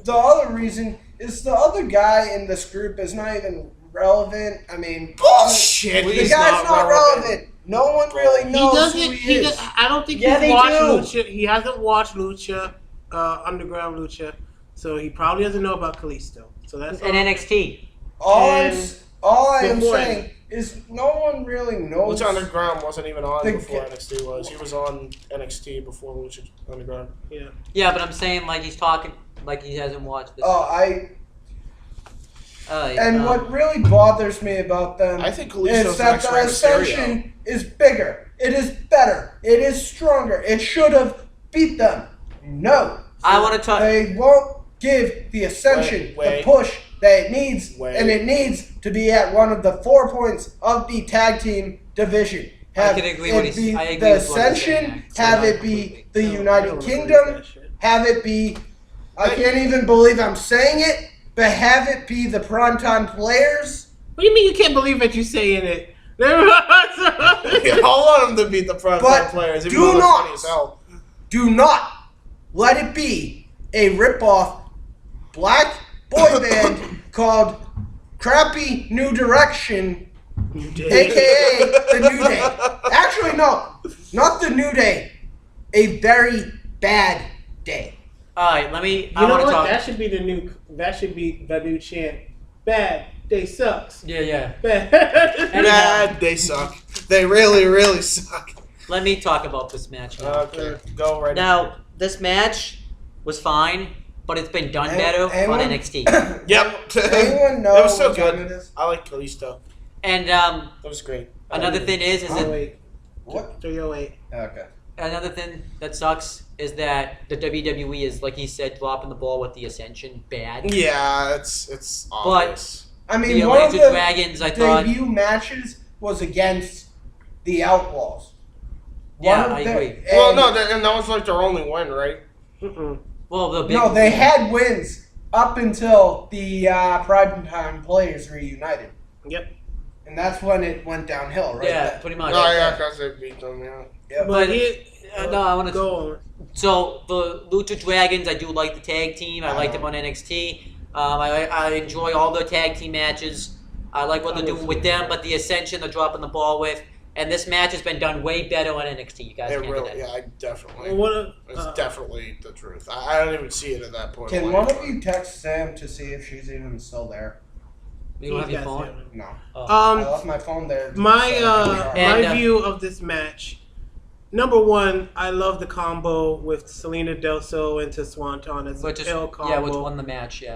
the other reason is the other guy in this group is not even relevant. I mean, Bullshit. the He's guy's not relevant. No one really He knows doesn't. who he is. I don't think Yeah, he's they watched do. Lucha. He hasn't watched Lucha, Underground Lucha, so he probably doesn't know about Kalisto. So that's And NXT. All I am before- saying is no one really knows. Lucha Underground wasn't even on The- before NXT was. He was on NXT before Lucha Underground. Yeah. Yeah, but I'm saying like he's talking like he hasn't watched this. And what really bothers me about them I think is Kalisto's that next the Rey Mysterio. Ascension is bigger. It is better. It is stronger. It should have beat them. No. I want to talk. They won't give the Ascension Wait. the push that it needs, Wait. and it needs to be at one of the 4 points of the tag team division. I can agree with it he's- be I agree the with what he's saying Ascension, there. have it be the I United don't agree with Kingdom, that shit. have it be, I can't even believe I'm saying it, but have it be the primetime players. What do you mean you can't believe that you're saying it? I want him to beat the front But players. even do though they're not. funny as hell. Do not let it be a ripoff black boy band called Crappy New Direction, aka the New Day. Actually, no, not the New Day. A very bad day. All right, let me. You I know want to what? talk. That should be the new. That should be the new chant. Bad day sucks. Yeah. Bad. Bad, they suck. They really, really suck. Let me talk about this match now. Okay, go right Now, this match was fine, but it's been done Any- better on anyone- NXT. Yep. Anyone know It was so what time good. it is? I like Kalisto. And That was great. another thing is that 308. What? 308. Okay. another thing that sucks is that the WWE is, like he said, dropping the ball with the Ascension bad. Yeah, it's obvious. I The mean, one of Laser the Dragons, I thought. debut matches was against the Outlaws. Yeah, One of I their- agree. and- Well, no, and that was like their only win, right? Well, the big, No, they had wins up until the Primetime Players reunited. Yep. And that's when it went downhill, right? Yeah, pretty much. Oh yeah, because they beat them. Yeah. Yeah. But no, I want to go on. So the Lucha Dragons, I do like the tag team. I like them on NXT. I enjoy all their tag team matches. I like what they're doing with them, but the Ascension they're dropping the ball with. And this match has been done way better on NXT. You guys can't really, deny that. I definitely. Well, it's definitely the truth. I don't even see it at that point. Can one of you text Sam to see if she's even still there? You don't have your phone? No. Oh. I left my phone there. My view of this match. Number one, I love the combo with Selena Del Sol into Swanton. It's a pill combo. Yeah, which won the match, yeah.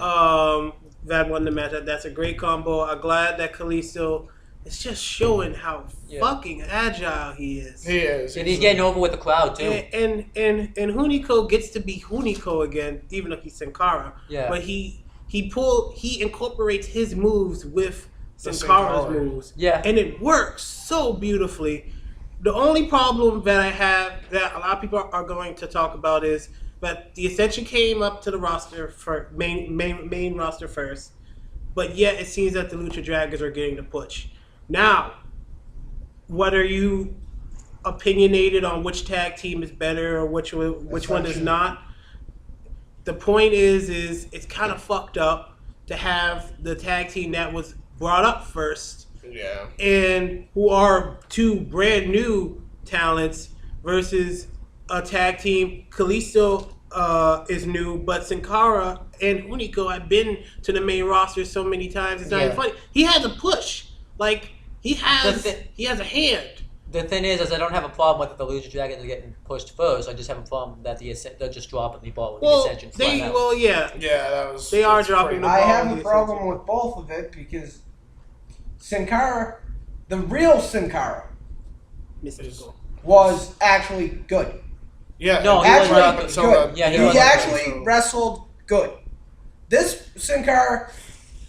That won the match. That's a great combo. I'm glad that Kalisto is just showing how fucking agile he is. He is. And he's getting over with the crowd, too. And Hunico gets to be Hunico again, even though he's Sin Cara. Yeah. But he incorporates his moves with Sin Cara's moves. Yeah. And it works so beautifully. The only problem that I have that a lot of people are going to talk about is that the Ascension came up to the roster for main roster first, but yet it seems that the Lucha Dragons are getting the push. Now, what are you opinionated on which tag team is better or which one is not? The point is it's kind of fucked up to have the tag team that was brought up first. Yeah. And who are two brand new talents versus a tag team. Kalisto is new, but Sin Cara and Hunico have been to the main roster so many times. It's not even funny. He has a push. Like he has a hand. The thing is I don't have a problem with the Lucha Dragons getting pushed first. I just have a problem that they're just dropping the ball with the Ascension. Yeah, that was. They are dropping the ball. I have a problem with both of it because Sin Cara, the real Sin Cara, was actually good. Yeah, no, actually he good. Yeah, he actually wrestled good. This Sin Cara,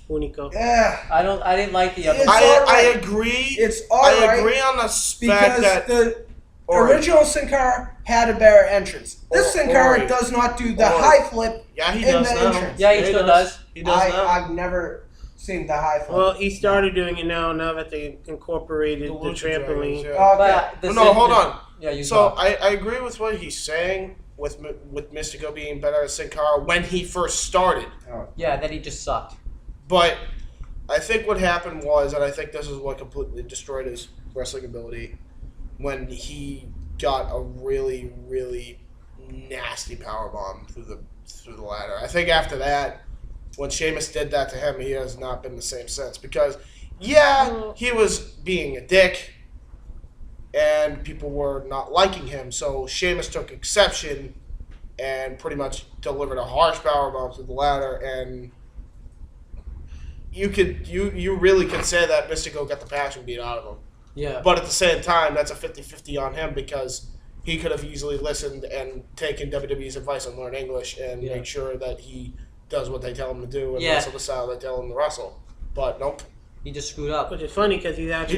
Hunico. I didn't like the other. I agree. It's alright. I agree on the fact that the original Sin Cara had a better entrance. This Sin Cara does not do the high flip. Yeah, he in does the now. entrance. Yeah, he still does. He does now. I've never seen the high flip. Well, he started doing it now that they incorporated the trampoline. Dragons, Okay. No, hold on. Yeah, you So I agree with what he's saying with Mystico being better at Sin Cara when he first started. Yeah, then he just sucked. But I think what happened was, and I think this is what completely destroyed his wrestling ability, when he got a really, really nasty powerbomb through the ladder. I think after that, when Sheamus did that to him, he has not been the same since. Because, he was being a dick, and people were not liking him. So Sheamus took exception and pretty much delivered a harsh powerbomb through the ladder, and you really could say that Mystico got the passion beat out of him. Yeah. But at the same time, that's a 50-50 on him because he could have easily listened and taken WWE's advice and learned English and make sure that he does what they tell him to do and wrestle the style they tell him to wrestle. But nope. He just screwed up. Which is funny because he's actually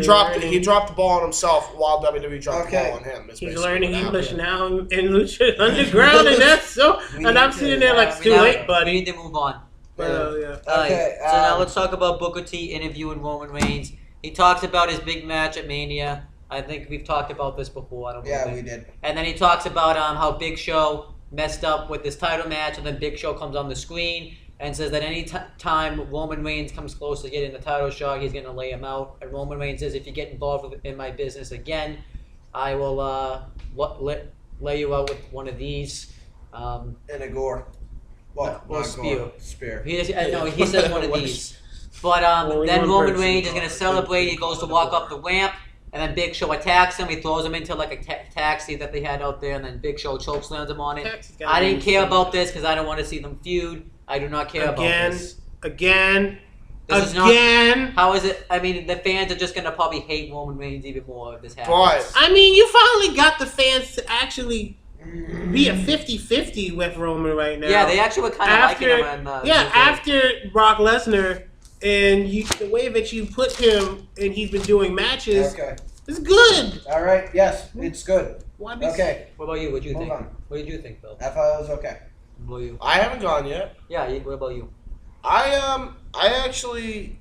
he dropped the ball on himself while WWE dropped the ball on him. He's learning English now in Lucha Underground, and that's so. And I'm sitting there like, it's too late, buddy. We need to move on. Okay. So now let's talk about Booker T interviewing Roman Reigns. He talks about his big match at Mania. I think we've talked about this before. I don't know. Yeah, we did. And then he talks about how Big Show messed up with this title match, and then Big Show comes on the screen and says that any time Roman Reigns comes close to getting the title shot, he's going to lay him out. And Roman Reigns says, if you get involved in my business again, I will lay you out with one of these. In a gore. Well, or spear. Spear. He says one of these. But then Roman Reigns is going to celebrate. He goes to walk up the ramp, and then Big Show attacks him. He throws him into like a taxi that they had out there, and then Big Show chokeslams him on it. I didn't care about this because I don't want to see them feud. I do not care about this. Again. How is it? I mean, the fans are just going to probably hate Roman Reigns even more if this happens. I mean, you finally got the fans to actually be a 50-50 with Roman right now. Yeah, they actually were kind of liking him. After Brock Lesnar, and the way that you put him, and he's been doing matches, It's good. All right. Yes, it's good. Why be Okay. What about you? What do you Move think? on. What did you think, Bill? I thought it was okay. What about you? I haven't gone yet. Yeah. What about you? I actually,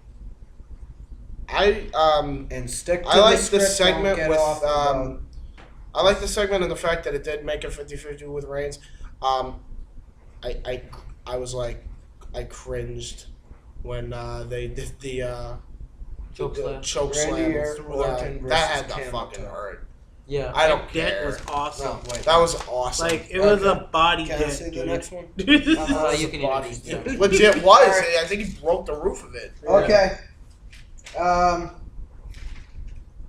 And stick to I like the this script, don't segment get with off the boat. I like the segment and the fact that it did make a 50-50 with Reigns. I was like, I cringed when they did the Choke slam. choke Randy slam through Orton the, that had versus to Campbell. fucking hurt. Yeah. I don't That care. was awesome. No, wait. That was awesome. Like it was a Okay. body Can I deck, see the dude. next one? You can Body- introduce it. legit was. I think he broke the roof of it. Okay.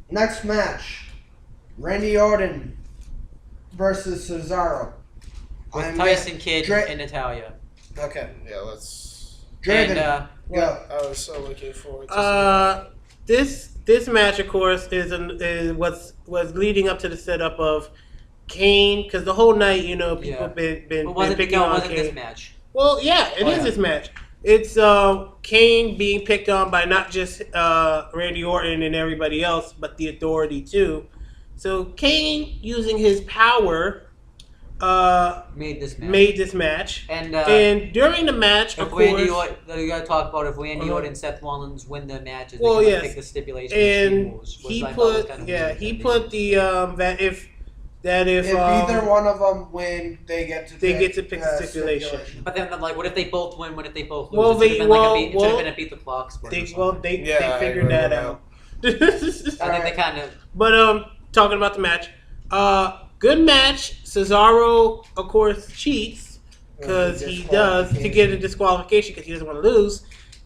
Next match, Randy Orton versus Cesaro. With I'm Tyson Kidd Dra- and Natalia. Okay. Yeah, let's. Draven, And go. I was so looking forward to This match, of course, is was leading up to the setup of Kane, because the whole night, you know, people Yeah. been but wasn't picking on wasn't Kane. this match? Well, yeah, it is this match. It's Kane being picked on by not just Randy Orton and everybody else, but the Authority too. So Kane, using his power, Made this match. made this match. And During the match, of if Randy course, Orton, you gotta talk about if Randy Uh-huh. Orton and Seth Rollins win their matches, Well, they yes. pick the stipulation. and moves, which he I thought was put kind of yeah weird he that put the that if If either one of them win, they get to they pick, get to pick the stipulation. But then, like, what if they both win? What if they both lose? Well, it should have they- been well, like it should well, have been a beat the clock split. They or something. they Yeah, I figured agree that with out. I think they kind of. But talking about the match, good match. Cesaro, of course, cheats because he does to get a disqualification because he doesn't want to lose.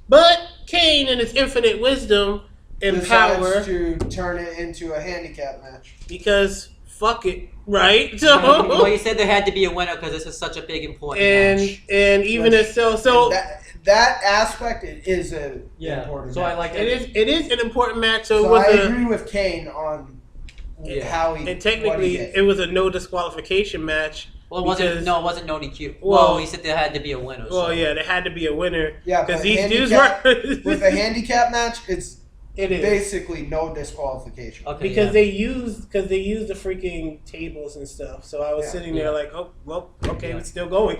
But Kane, in his infinite wisdom and power, decides to turn it into a handicap match. because fuck it, right? Well, So you said there had to be a winner because this is such a big important match. and even Which- if so That aspect is a important. So match. I like it is an important match. So, So it was I a, agree with Kane on Yeah. how he. and what technically he did. it was a no disqualification match. Well, it wasn't. because- No, it wasn't no DQ. Well- Well, he said there had to be a winner. Well, so. yeah, there had to be a winner Yeah, because but these dudes handicap- were with a handicap match, it's it is. basically no disqualification. Okay. Because yeah. they used the freaking tables and stuff. So I was Yeah. sitting there like, oh well, okay, Yeah. it's still going.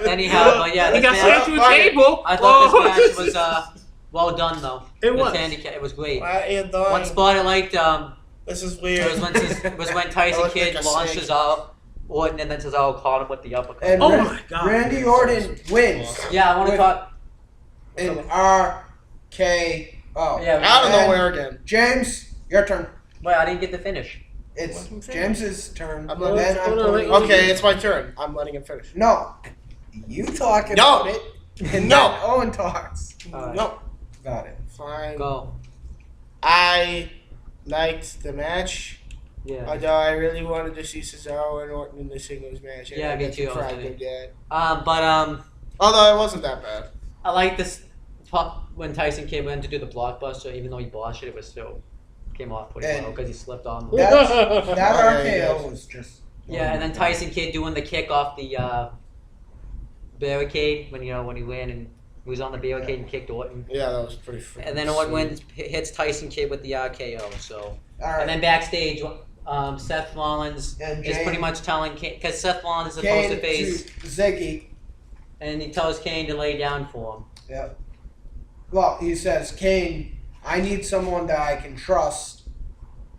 Anyhow, but yeah, we this got match, sent to a table. I thought Oh. this match was well done though. It With was. handicap, it was great. And One spot I liked this is it weird. was when Tyson I look Kidd like a launched snake. Cesaro Orton and then Cesaro caught him with the uppercut. And Oh my God. Randy Orton wins Yeah, I want to with- talk. in RKO. Yeah, Out of And nowhere again. James, your turn. Wait, I didn't get to finish. It's Let him finish. James's turn. I'm Then letting- I'm hold on, putting- Okay, it's my turn. I'm letting him finish. No, you talk No. about it, and No. then Owen talks Alright. No. about it. Fine. Go. I liked the match. Yeah. Although I really wanted to see Cesaro and Orton in the singles match. Yeah, me too, I was Tried gonna- to get. But Although it wasn't that bad. I like this talk when Tyson Kidd went to do the blockbuster. Even though he botched it, it was still came off pretty And- well because he slipped on. That Oh, yeah, he RKO does. was just. Yeah, and then Tyson Kidd doing the kick off the barricade when he ran and he was on the barricade and kicked Orton. Yeah, that was pretty freaking And then Orton hits Tyson Kidd with the RKO. So All right. and then backstage, Seth Rollins And is Jane- pretty much telling Kane because Seth Rollins is supposed Kane to face, to Ziggy. and he tells Kane to lay down for him. Yeah. Well, he says, Kane, I need someone that I can trust,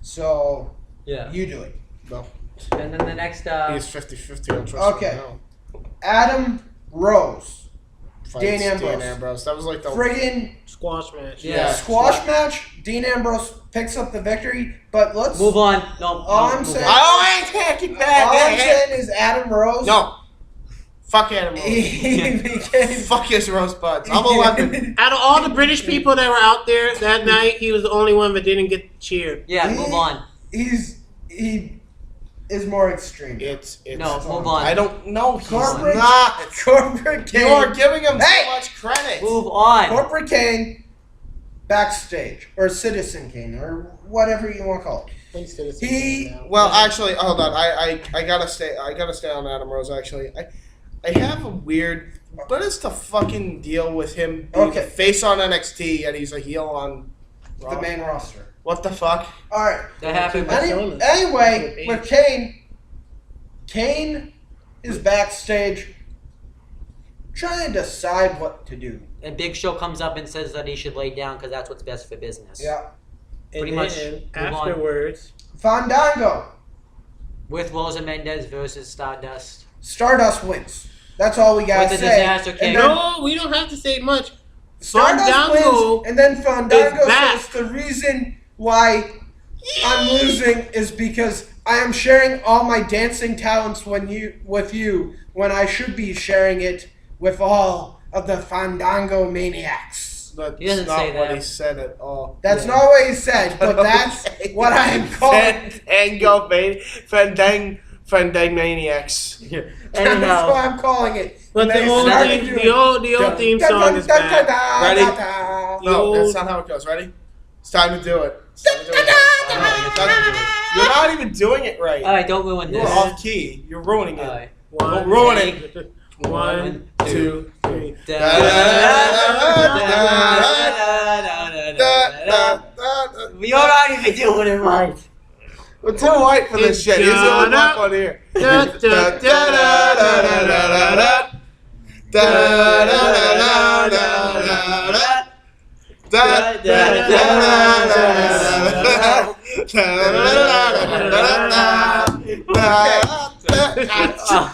so Yeah. you do it. No. And then the next, He's 50-50 on trust. Okay. Now. Adam Rose. Fights Dean Ambrose. Ambrose. That was like the Friggin' Squash match. Yeah. squash match. Dean Ambrose picks up the victory, but let's move on. No, All no, I'm move saying- on. Oh, I ain't taking All back. I'm saying is Adam Rose. No. Fuck Adam He Rose. became. Fuck his roast buds. I'm 11. Out of all the British people that were out there that night, he was the only one that didn't get cheered. Yeah, He- move on. He is more extreme. It's No, move on. I don't know. He's Corporate, not. corporate You are Kane. giving him Hey! so much credit. Move on. Corporate Kane, backstage or Citizen Kane or whatever you want to call it. He- Well, actually, hold on. I gotta stay. I gotta stay on Adam Rose. Actually, I have a weird. What is the fucking deal with him being Okay. a face on NXT and he's a heel on Raw? The main roster. What the fuck? All right. That happened. Anyway, with Kane is backstage trying to decide what to do. And Big Show comes up and says that he should lay down because that's what's best for business. Yeah. Pretty much. Afterwards, Fandango. With Rosa Mendez versus Stardust. Stardust wins. That's all we gotta With the say. Disaster King. no, we don't have to say much. Stardust Fandango wins, and then Fandango is back. says the reason why I'm losing is because I am sharing all my dancing talents with you when I should be sharing it with all of the Fandango maniacs. That's He doesn't not say what that. he said at all. That's not what he said, but that's what I am calling. Fandang maniacs. That's what Anyhow, I'm calling it. But They the started doing- old theme song is back. Ready? Da-da-da-da-da. No, that's not how it goes. Ready? It's time to do it. It's time to do it. You're not even doing it right. alright, don't ruin You're this. off key. You're ruining it. Alright. Don't ruin it. 1, 2, 3. You're not even doing it right. We're too white for this shit. He's the only black one here.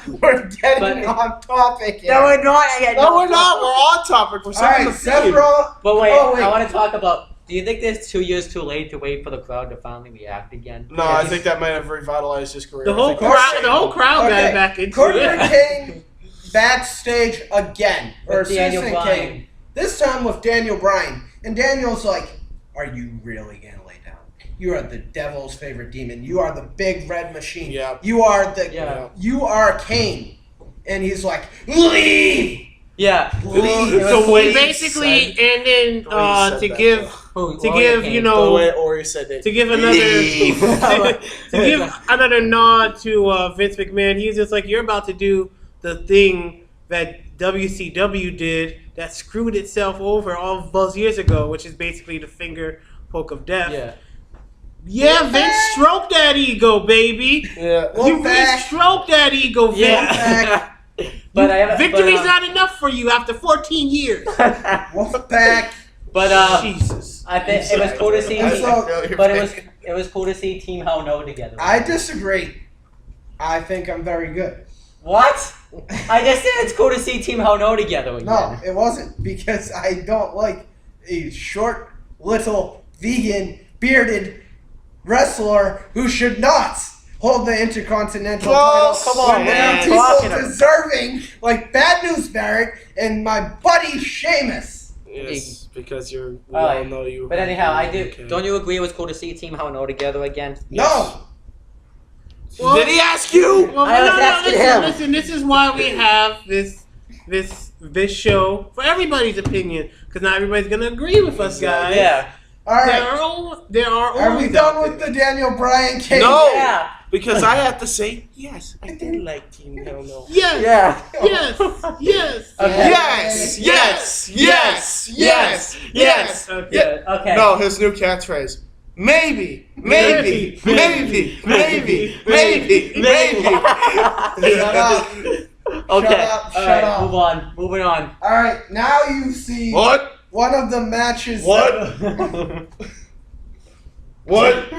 We're getting off topic here. No, we're not. No, we're not. We're on topic. We're All saying right, the Seth theme. Rollins. But wait, Oh, wait. I want to talk about. Do you think there's 2 years too late to wait for the crowd to finally react again? No, I think that might have revitalized his career. The whole I think crowd Okay, got back into Corbin it. King backstage again, or With Daniel Citizen Bryan. King. This time with Daniel Bryan, and Daniel's like, "Are you really gonna lay down? You are the devil's favorite demon. You are the big red machine. Yeah. You are the. Yeah. You are Kane." And he's like, "Leave, Yeah. leave." The way he Basically, said- and then the way he said to that, give Who, to Warrior give King. you the know way Ori said it. to give another to give another nod to Vince McMahon. He's just like, you're about to do the thing that WCW did that screwed itself over all those years ago, which is basically the finger poke of death. Yeah. Yeah, Vince, stroke that ego, baby. Yeah. You back. stroke that ego, Vince. Yeah. But I have, Victory's but, not enough for you after 14 years. Wolfpack. But Jesus. I think it was cool to see. I'm so- But it was cool to see Team Hell No together. I disagree. I think I'm very good. What? I just said it's cool to see Team Hell No together again. No, it wasn't, because I don't like a short, little, vegan, bearded wrestler who should not hold the Intercontinental Close. title. Come on, when there man. are people Talking about- deserving, like Bad News Barrett and my buddy Sheamus. Yes, because we Alright. all know you. But anyhow, I do. Okay. Don't you agree it was cool to see Team Hell No together again? No. Well, Did he ask you? Well, I was asking him. listen. This is why we have this show for everybody's opinion, because not everybody's gonna agree with us, guys. Yeah. All There right. there are Are we always done out with there. the Daniel Bryan case? No. Yeah. Because I have to say, yes, I did like Team Hell No. Yes. Yeah. Yes. Yes. Okay. Yes, yes, yes, yes, yes. Okay. Okay. No, his new catchphrase. Maybe, maybe, maybe, maybe, maybe, maybe. Shut up. Okay. Shut up, All shut right. up. Move on. Moving on. All right, now you see What? one of the matches. What? What?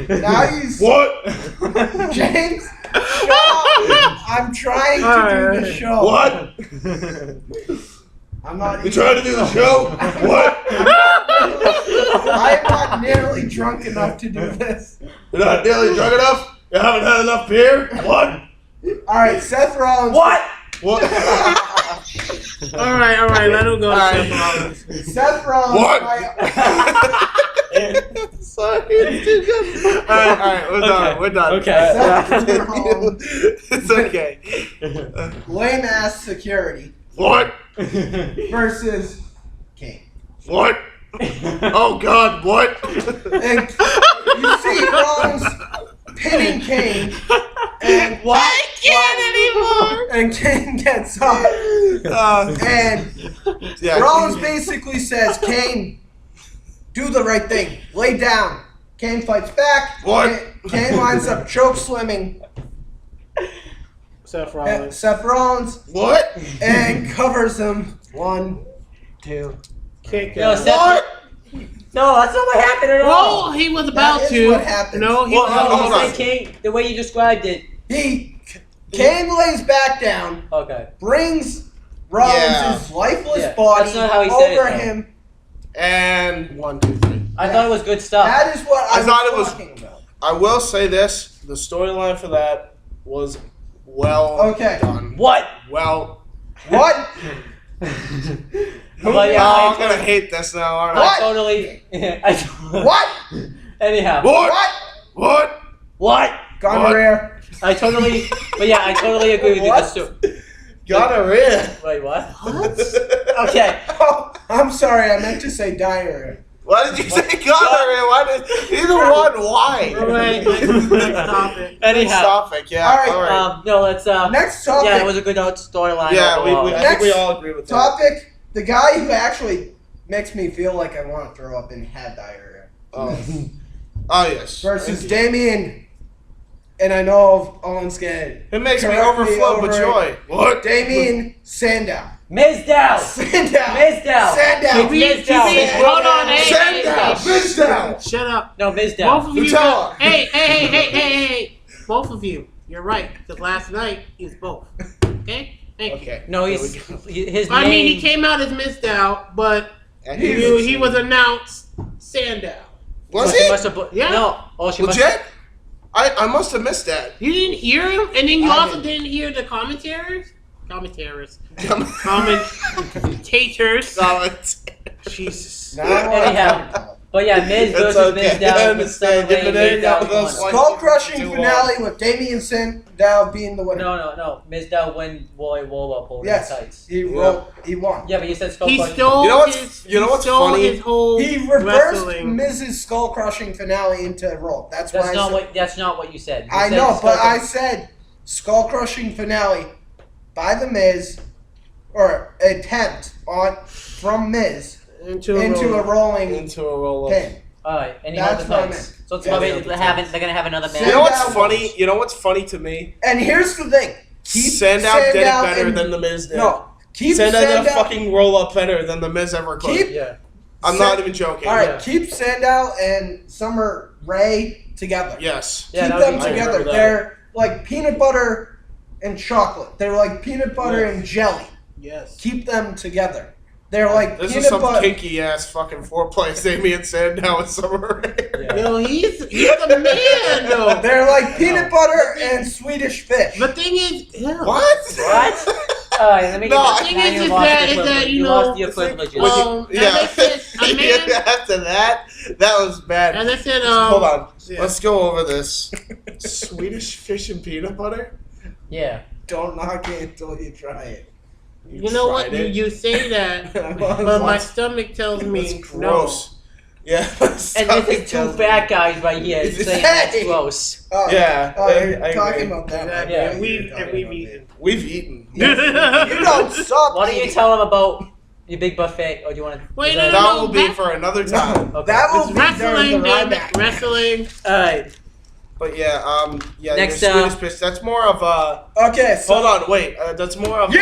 Now you see. What? James, shut up. I'm trying to do the show. What? I'm not. You trying to do the show? What? I am not nearly drunk enough to do this. You're not nearly drunk enough? You haven't had enough beer? What? All right, Seth Rollins. What? What? All right. Let him go. All right. Seth Rollins. Seth Rollins. What? my- Sorry, it's too good. All right, we're done. We're done. Okay. Seth Rollins, It's okay. lame ass security What? versus King. What? Oh God! What? And you see Rollins pinning Kane, and I can't anymore. and Kane gets up, and Yeah, Rollins basically says, "Kane, do the right thing. Lay down. Kane fights back. What? Kane winds up choke slamming Seth Rollins. Seth Rollins What? and covers him. 1, 2. Kick Yo, out. Seth- What? No, that's not what happened at all. Well, he was about That is to. what happened. No, he Well, was hold No, on. you said Kane, the way you described it. Kane lays back down, Okay. brings Rollins' lifeless Yeah, body that's not how he said it, over though. him. And 1, 2, 3. I thought it was good stuff. That is what I thought it was- talking about. I will say this: the storyline for that was well Okay. done. What? Well, What? But yeah, oh, I'm I, gonna hate this now, aren't I? What? I totally. What? Anyhow. What? What? What? Gonorrhea. I totally. But yeah, I totally agree with you. What? That's true. Gonorrhea. Wait, what? Okay. Oh, I'm sorry. I meant to say diarrhea. Why did you say gonorrhea? Why did either one? Why? All right, next topic. Anyhow. Topic. Yeah. All right. All right. No, let's. Next topic. Yeah, it was a good storyline. Yeah, overall. I think we all agree with that. Topic. The guy who actually makes me feel like I want to throw up and had diarrhea. Oh yes. Versus Damien. And I know Owen's gonna It makes me correct overflow with over joy. What? Damien Sandow. Mizdow. Sandow. Mizdow. Sandow. Hold on, hey, Sandow. Sandow. Shut up. No, Mizdow. Both of you. Nutella. Hey. Both of you. You're right. Because last night he was both. Okay? Thank you. Okay. No, There he's we go. his I name. mean, he came out as Mizdow, but And he was announced Sandow. Was she he? must have, Yeah. No. Oh, she must. Legit? I must have missed that. You didn't hear him? And then you I also didn't. didn't hear the commentators? Commentators. Jesus. Anyhow. But yeah, Miz It's versus okay. Mizdow. I with understand. Summer Rae, If it ain't Mizdow one of those won. Skull crushing Too finale with Damien Sandow being the winner. No. Mizdow win Roy Roll-Up over Yes, the tights. he won. Yeah, but you said skull He crushing. stole You know what's- his, you know he what's stole funny? his whole He reversed wrestling. Mrs. Skull crushing finale into Raw. That's why That's I not said, what. That's not what you said. You I said know, skull but I crushing. said Skull crushing finale by the Miz, or attempt from Miz into into a rolling Into a roll up. pin. All right, and he That's held the what I tights. meant. So it's Yeah, probably he held the they're gonna have another match. You know what's Sandow funny? was. You know what's funny to me? And here's the thing: keep Sandow did it better and- than the Miz did. No, keep Sandow did a Sandow. fucking roll up better than the Miz ever could. Keep- Yeah. I'm not even joking. All right, Yeah. keep Sandow and Summer Rae together. Yes. Yeah, Keep that would them be great. together. I remember that. They're like peanut butter and chocolate. They're like peanut butter and jelly. Yes. Keep them together. They're like This is peanut some butter. kinky ass fucking foreplay. Damien Sandow and Summer Rae. Yeah. Yo, he's the man though. They're like peanut butter and Swedish fish. The thing is, ew. What? What? All right, let me No, get the thing now is you is lost that- your is that, privilege. you You know, lost your privileges. Yeah. As I said, a man- After that was bad. As I said, Hold on. yeah. Let's go over this. Swedish fish and peanut butter? Yeah. Don't knock it until you try it. You know what? tried it? You say that, but my That's stomach tells me That's gross. Yeah. And this is two fat guys right here It's- saying that's gross. Oh, Yeah, Oh, you're I talking agree. about that. that. Yeah. And we've eaten. We've eaten. You don't suck. Why don't you tell them about your big buffet, or do you want to? Wait, That no, will be that- for another time. No, Okay. that will It's be during wrestling, the damn it, Ryback. wrestling. All right. But yeah, Next, your Swedish fish. That's more of a. Okay, so Hold on, wait. That's more of. You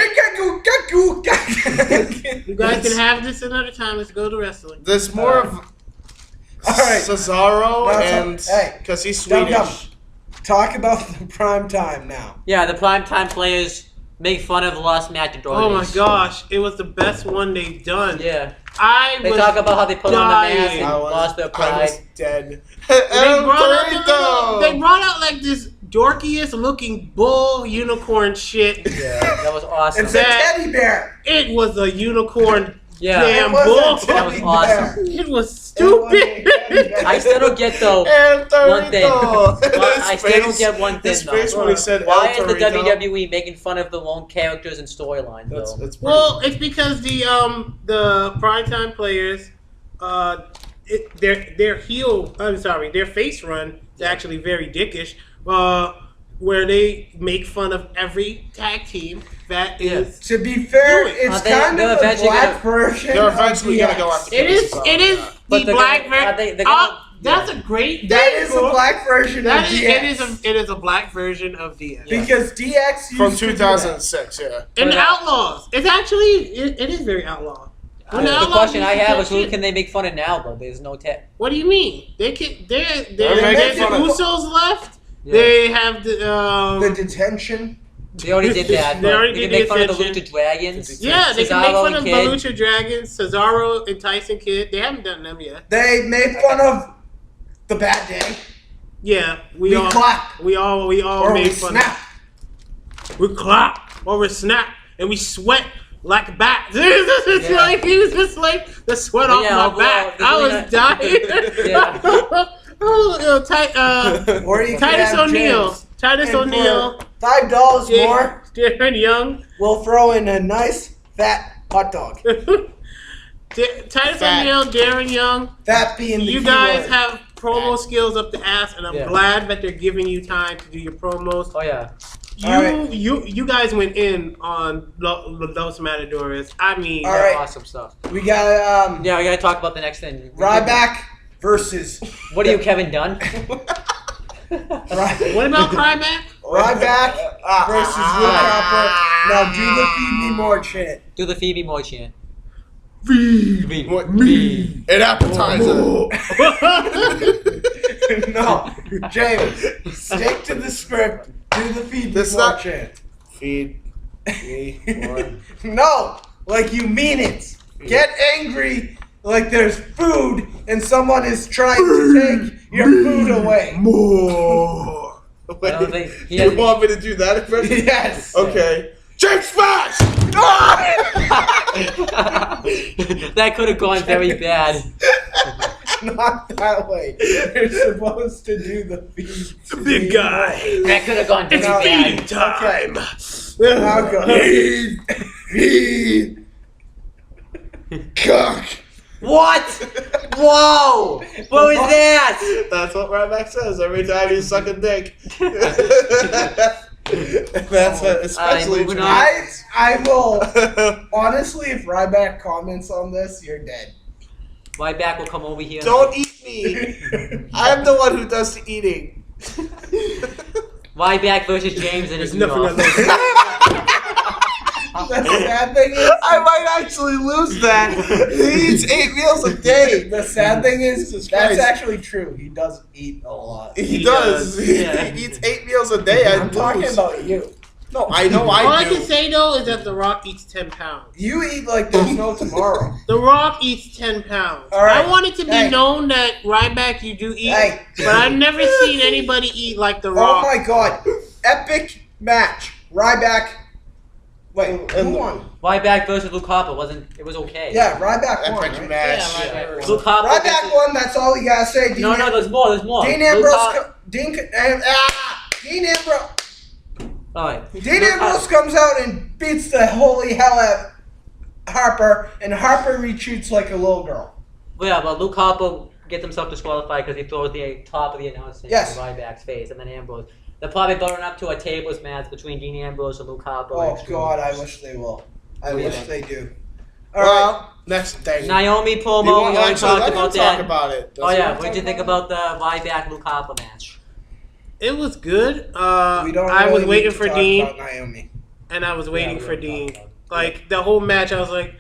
You guys can have this another time. Let's go to wrestling. There's more of. All right. Cesaro No, and so- hey, because he's Dum Swedish. Dum. Talk about the prime time now. Yeah, the primetime players make fun of the Lost Matador. Oh my gosh, it was the best one they've done. Yeah. I They was talk about how they put on the mask dying. and lost their I pride. was dead. They El they Torito. brought out like this dorkiest looking bull unicorn shit. Yeah, that was awesome. It's a That- teddy bear. It was a unicorn Yeah. damn It wasn't bull. a That was teddy awesome. bear. It was It wasn't a stupid. teddy bear. I still don't get though. El Torito. One thing. Well, I still don't get one thing His face though. when he said Why El is the Torito. WWE making fun of the lone characters and storylines That's though? pretty. Well, it's because the primetime players, their heel. I'm sorry, their face run is actually very dickish. where they make fun of every tag team that is. To be fair, Do it. it's They're kind of a eventually black version. They're of eventually gonna go DX. after. It is. Pieces It is of But the they're black gonna- version. they're gonna- That's a great. That is a black version That of is. DX. It is a black version of DX. Yeah. Because DX used from to do that. 2006. Yeah. And But, Outlaws. It's actually. It is very outlaw. When The Outlaws question used I to have talk is who shit. can they make fun of now, though? There's no tech. What do you mean? They can. They're making the fun of- Usos left. Yeah. They have the. The detention. They already did that. They But already they did can make the fun of the attention. Lucha Dragons. Yeah, they can make Cesaro fun and of Kid. Lucha Dragons, Cesaro and Tyson Kidd. They haven't done them yet. They made fun of the bad day. Yeah, We all clap. we all Or made we fun. snap. We clap or we snap and we sweat like bats. It's Yeah. like he was just like the sweat But off yeah, my overall, back. there's I really was not- dying. Yeah. Oh, you know, Or you Titus can have O'Neil. James. Titus And O'Neil. for $5 Yeah. more, Darren Young. we'll throw in a nice fat hot dog. Titus Fat. O'Neil, Darren Young. That being the You key guys word. have promo skills up the ass, and I'm Yeah. glad that they're giving you time to do your promos. Oh yeah. Alright. You guys went in on Los Matadores. I mean, All right. Awesome stuff. We got Yeah, we gotta talk about the next thing. Ryback versus What are you, Kevin Dunn? what about Cryback? Ryback versus Luke Harper. Now do the feed me more chant. Do the Phoebe Moore chant. Feed What? me an appetizer. No, James, stick to the script. Do the feed me That's more not- chant. Feed me more. No, like you mean it. Get angry like there's food and someone is trying to take your food away. More. I don't think he you has. want me to do that impression? Yes. Okay. Jake Smash! That could have gone very bad. Not that way. You're supposed to do the feed. The big guy. That could have gone very It's No. bad. feeding time. Now go. Feed. Cock. What? Whoa! What was that? That's what Ryback says every time he's sucking dick. That's especially moving true. on. I will honestly, if Ryback comments on this, you're dead. Ryback will come over here. Don't eat me. I'm the one who does the eating. Ryback versus James and There's his nothing off. The sad thing is, I might actually lose that. He eats 8 meals a day. the sad thing is Jesus that's Christ. actually true. He does eat a lot. He does. Yeah. He eats 8 meals a day. I'm talking lose. about you. No, I know All I I can do. say though is that The Rock eats 10 pounds. You eat like there's no tomorrow. The Rock eats 10 pounds. All right. I want it to be Hey. known that Ryback you do eat, Hey. but I've never seen anybody eat like The Oh Rock. my god. Epic match. Ryback. Wait, who won? Ryback versus Luke Harper wasn't. It was okay. Yeah, Ryback won. Epic Right? match. Yeah, Ryback won. Luke Harper. Ryback won, that's all you gotta say. No, no, there's more. There's more. Dean Luke Ambrose. Har- Dean Ambrose. All right. Dean Luke Ambrose Har- comes out and beats the holy hell out of Harper, and Harper retreats like a little girl. Yeah, but Luke Harper gets himself disqualified because he throws the top of the announcement Yes. in Ryback's face, and then Ambrose. They're probably building up to a tables match between Dean Ambrose and Luke Harper. Oh next god, week. I wish they will. I Yeah. wish they do. Alright. Well, next thing. Naomi You promo. want- We already actually, talked let him about talk that. about it. Oh Doesn't yeah, he what did you talk think about the Ryback Luke Harper match? It was good. We don't I was really waiting need to for talk Dean, about Naomi. and I was waiting Yeah, we for already Dean. talked about it. Like the whole match, I was like,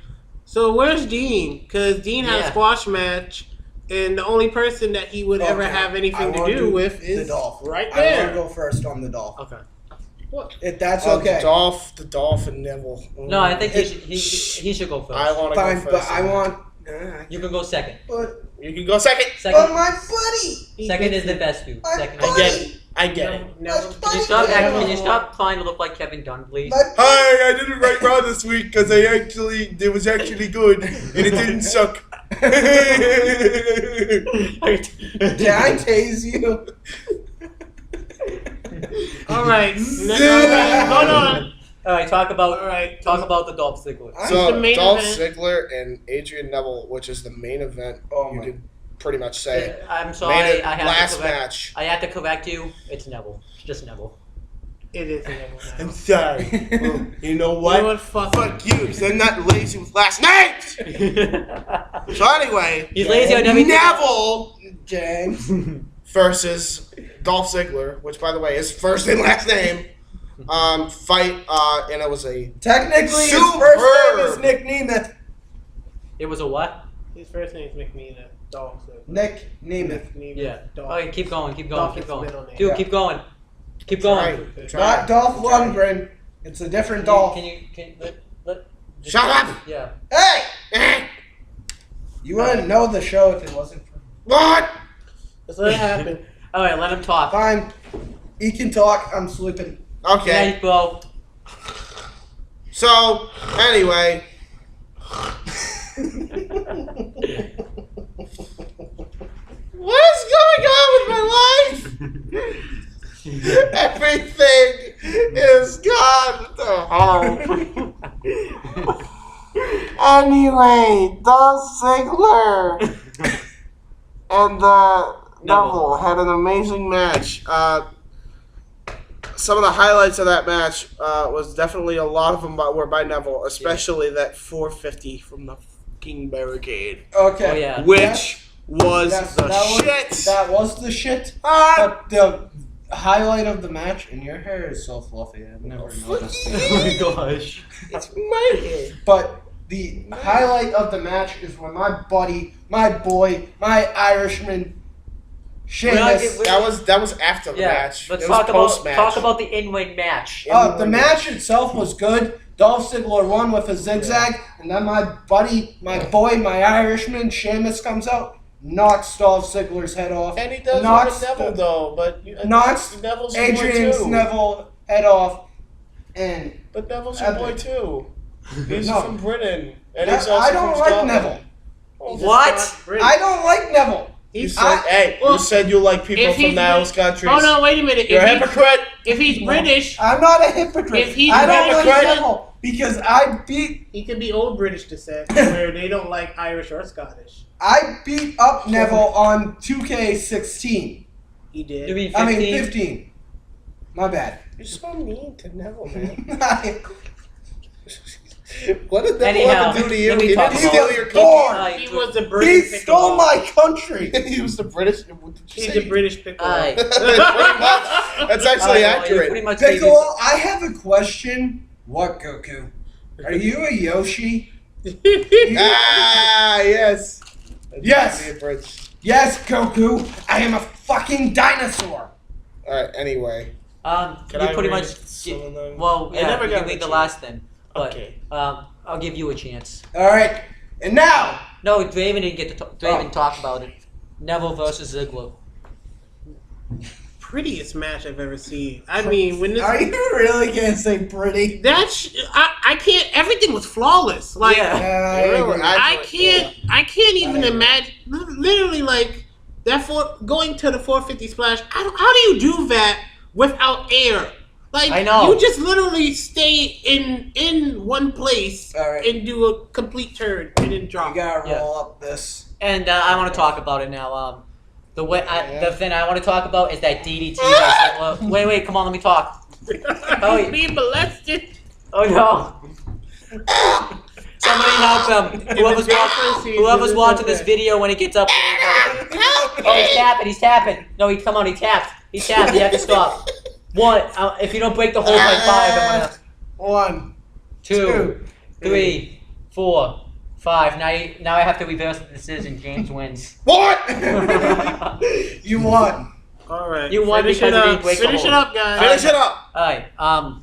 "So where's Dean?" Because Dean had Yeah. a squash match, and the only person that he would ever Okay. have I anything to wanna do with the is Dolph. right I want to there. go first on the Dolph. Okay. What? If that's Oh, okay. the Dolph and Neville. No, I think It- he should go first. I want to Fine, go first. but I want. You can go second. But You can go second. Second, my buddy. second is the best dude. My Second. I get it. I get it. No, Can you stop? Can you stop trying to look like Kevin Dunn, please? My Hi, I didn't write Raw this week because it was actually good and it didn't suck. Did I tase you? All right. Hold on. All right, talk about All right. the Dolph Ziggler. I'm So the main Dolph event. Ziggler and Adrian Neville, which is the main event, Oh you my- could pretty much say. I'm Main sorry, I have last to correct. match. I have to correct you. It's Neville. It's just Neville. It is Neville I'm now. sorry. Well, you know what? You know what? Fuck you, because they're not lazy with last names. So anyway, He's lazy on everything. Neville James. versus Dolph Ziggler, which by the way is first and last name. Fight, and it was a Technically, his first name is Nick Nemeth. It was a what? His first name is McMeena. Dolph. Nick Nemeth. Yeah. Dolph. Okay, keep going. Dolph Keep is going. middle name. Dude, Yeah. keep going. Keep going. Not Dolph Lundgren. It's a different Dolph. Can you let Shut up! Yeah. Hey! You wouldn't know the show if it wasn't for What? Let's let it happen. All right, let him talk. Fine. He can talk. I'm sleeping. Okay. Yeah, bro. So, anyway. What is going on with my life? Everything is gone to hell. Anyway, Dolph Ziggler and Neville had an amazing match. Some of the highlights of that match was definitely a lot of them were by Neville, especially that 450 from the fucking barricade, Okay. Oh yeah. which was Yes, the shit. That was the shit. Ah, But the highlight of the match, and your hair is so fluffy. I've never noticed it. Oh my gosh. it's my head. But the highlight of the match is when my buddy, my boy, my Irishman, Sheamus. That was after the Yeah. match. Let's It was talk about post-match. the in-ring match. The match itself was good. Dolph Ziggler won with a zigzag, and then my buddy, my boy, my Irishman, Sheamus comes out, knocks Dolph Ziggler's head off, And he does knocks with Neville though, but knocks Neville's your boy Adrian's too. Neville head off, and But Neville's your boy too. He's No. from Britain, and he's also I don't from like Scotland. Neville. What? I don't like Neville. You He's said, hey, you well, said you like people if from he's those countries. Oh no! Wait a minute. You're a hypocrite. If he's British, I'm not a hypocrite. If he's I don't a like hypocrite- Neville because I beat he could be old British descent, where they don't like Irish or Scottish. up Neville on 2K16. He did. You mean 15? I mean 15. My bad. You're so mean to Neville, man. I What did Neville Anyhow, ever do to you? let me He talk didn't about- steal your Born. cookie. He was the British. He stole my country. He was the British. He's the British pickle. Alright. Pretty much. That's actually accurate. Pretty much Piccolo, I have a question. What, Goku? Are you a Yoshi? Ah, yes. Yes. Be a British. Yes, Goku. I am a fucking dinosaur. All right. Anyway, Can can you I pretty read much some of them? well, I yeah, never you got can read a the chance. last thing. But Okay. I'll give you a chance. All right. And now, No, Draven didn't get to talk about it. Neville versus Ziggler. Prettiest match I've ever seen. I mean, when this are you really gonna say pretty? I can't. Everything was flawless. Like Yeah. I Really? agree. I can't even I- imagine. Literally, like that going to the 450 splash. How do you do that without air? Like I know. you just literally stay in one place All right. and do a complete turn and then You drop. gotta Yeah. roll up this. And I want to talk about it now. The thing I want to talk about is that DDT. by Ziggler. Wait, come on, let me talk. Oh, He's being molested. Oh no! Somebody help him! Whoever's watching this video when it gets up. Oh, he's tapping. No, come on, he tapped. He tapped. You have to stop. One. If you don't break the hold by 5, I'm gonna. 1, 2, 3, 4, 5. Now I have to reverse the decision. James wins. What? You won. All right, You won finish because it you up. didn't break the Finish it hold. up, guys. Finish it up. Alright.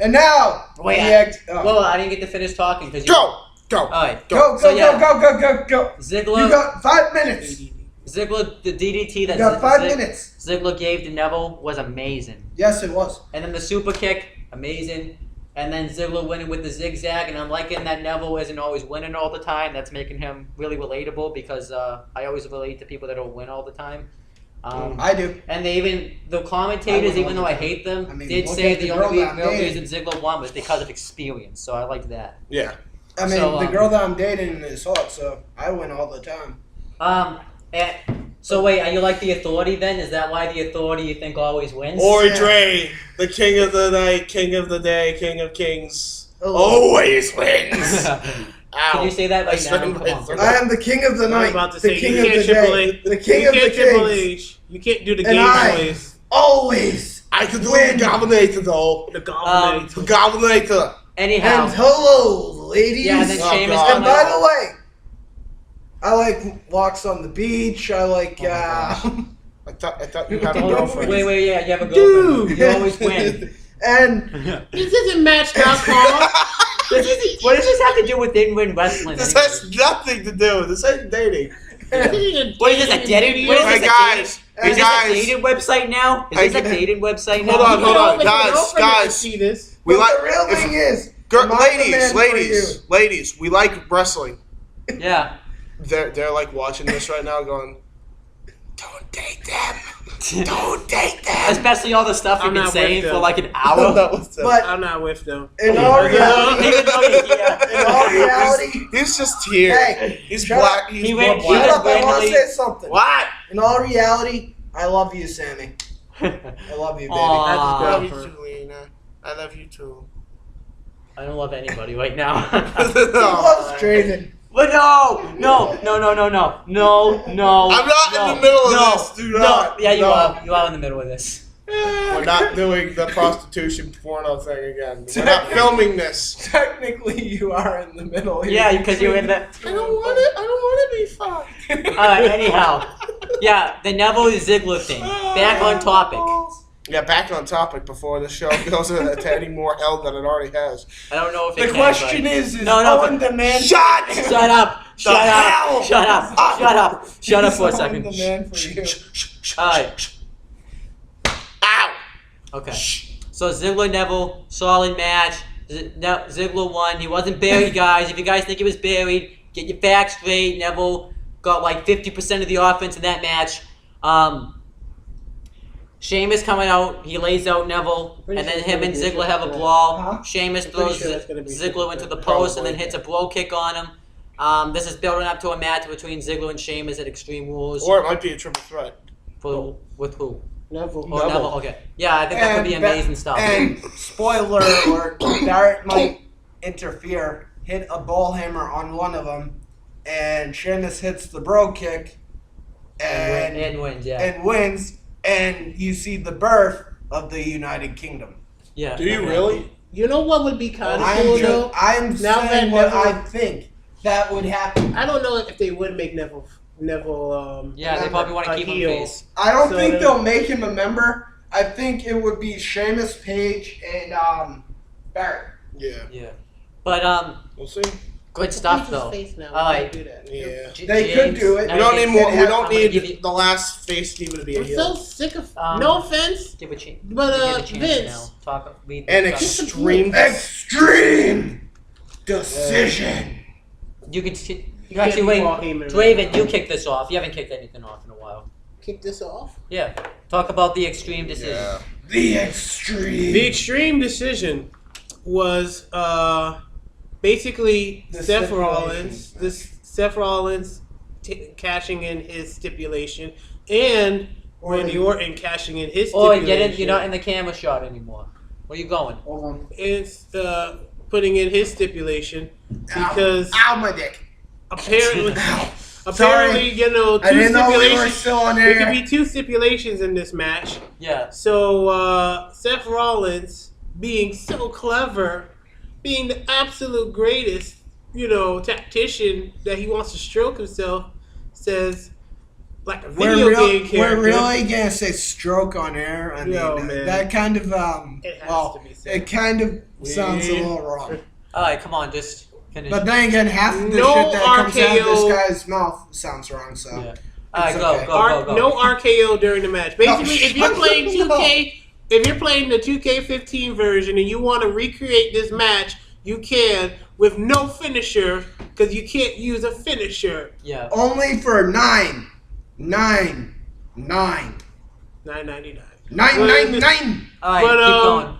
And now, Wait, oh. Well, I didn't get to finish talking because you. Go. Alright. Go, So, yeah. go. Ziggler. You got 5 minutes. Ziggler, the DDT You that got 5 minutes. Ziggler gave to Neville was amazing. Yes, it was. And then the super kick, amazing. And then Ziggler winning with the zigzag, and I'm liking that Neville isn't always winning all the time. That's making him really relatable because I always relate to people that don't win all the time. I do. And the commentators, I win even all though the I hate them, I mean, did look say at the the girl only that I'm real dating. reason Ziggler won was because of experience. So I liked that. Yeah. I mean, So, the girl that I'm dating is hot, so I win all the time. So wait, are you like the Authority then? Is that why the Authority you think always wins? Or Dre, the king of the night, king of the day, king of kings, Oh. always wins. Ow. Can you say that right I now? spent Come my on. third- I am the king of the I was night, about to the say, king you of the can't Triple day, H. the king You of the can't Triple kings. H. You can't do the And game I- voice. Always. I could do Win. the Goblinator though. The The Goblinator. Goblinator. Anyhow. And hello, ladies. Yeah, and then Oh, Sheamus God. And coming by out. the way, I like walks on the beach. I like. I thought you had a Oh, girlfriend. wait, yeah, you have a Dude. girlfriend. You always win. And This isn't Match.com. What does this have to do with in-ring wrestling? This anyway? has nothing to do. This ain't dating. What is this, a dating? What is Hey this, guys, a dating? Is this a guys. dating website now? Is Hey, this a dating website now? Hold on, guys. See this. We but like the real thing is, girl, am I the man for ladies. We like wrestling. Yeah. They're like watching this right now, going, "Don't date them. Don't date them." Especially all the stuff I'm you've been not saying with for them. like an I don't hour. know what's up. But I'm not with them. in all reality, Even though in all reality, He's just here. hey, He's shut black. up. He's He more went- Shut black. up! I want to randomly- say something. What? In all reality, I love you, Sammy. I love you, baby. Aw. I love you too, Lena. I love you too. I don't love anybody right now. He loves Draven. But no. I'm not in the middle of this. Do not. No. Yeah, you No. are. You are in the middle of this. We're not doing the prostitution porno thing again. We're not filming this. Technically, you are in the middle. Yeah, because you're in the. I don't want it. I don't want to be fucked. Alright, anyhow. Yeah, the Neville Ziggler thing. Back on topic. Yeah, back on topic before the show goes to any more hell than it already has. I don't know if it The can, question but- is No, Owen the man? Shut! Shut up! Shut hell? up! Shut up! Shut up! Shut up for a Is Owen second. the man for you? Alright. Ow! Okay. So Ziggler Neville, solid match. Ziggler won. He wasn't buried, guys. If you guys think he was buried, get your facts straight. Neville got like 50% of the offense in that match. Sheamus coming out, he lays out Neville, Pretty and sure then it's him gonna and be a Ziggler have a triple brawl. Huh? Sheamus I'm pretty throws sure that's gonna be a Ziggler triple into the threat. post and then Probably. hits a bro kick on him. This is building up to a match between Ziggler and Sheamus at Extreme Rules. Or it might be a triple threat. With who? Neville. Oh, Neville. Okay. Yeah, I think that could be amazing stuff. And spoiler alert: Barrett might interfere, hit a ball hammer on one of them, and Sheamus hits the bro kick, and wins, yeah. and wins, and you see the birth of the United Kingdom. Yeah. Do you really? You know what would be kind of I'm cool just, though? I'm Now saying that what Neville- I think that would happen. I don't know if they would make Neville. Yeah, they probably want to a keep him heel. face. I don't So think then- they'll make him a member. I think it would be Sheamus, Page, and Barrett. Yeah. Yeah. But We'll see. good stuff He's his though. face now. Alright. We can't do that. Yeah. They could do it. now We don't you need can- more. We have- don't I'm gonna give need you- the last face team to be a I'm heel. so sick of. Um, no offense, Give a chance. but Give a chance Vince. now. Talk. Read An talk. extreme. Extreme decision. You can. You Actually, can't wait. be Paul Heyman. Draven, you kick this off. You haven't kicked anything off in a while. Kick this off. Yeah. Talk about the extreme decision. Yeah. The extreme. The extreme decision was basically The Seth stipulation. Rollins. Seth Rollins cashing in his stipulation, and Randy Orton cashing in his Oh, stipulation. you're not in the camera shot anymore. Where you going? Hold on. It's putting in his stipulation because Ow, my dick. apparently, Sorry. you know, two I didn't know we were stipulations. still on There could air. be two stipulations in this match. Yeah. So Seth Rollins, being so clever, being the absolute greatest, tactician that he wants to stroke himself, says, like a video game character. We're really gonna say stroke on air. I mean, Yo, man. that kind of It has well, to be said. it kind of sounds a little wrong. All right, come on, just finish. But then again, half of the No shit that comes out of RKO. this guy's mouth sounds wrong. So Yeah. All right, It's go, okay. go. No RKO during the match. Basically, if you're playing No. 2K, if you're playing the 2K15 version and you want to recreate this match, you can with no finisher because you can't use a finisher. Yeah. only for $9.99. $9.99. $9.99. All right, But, keep going.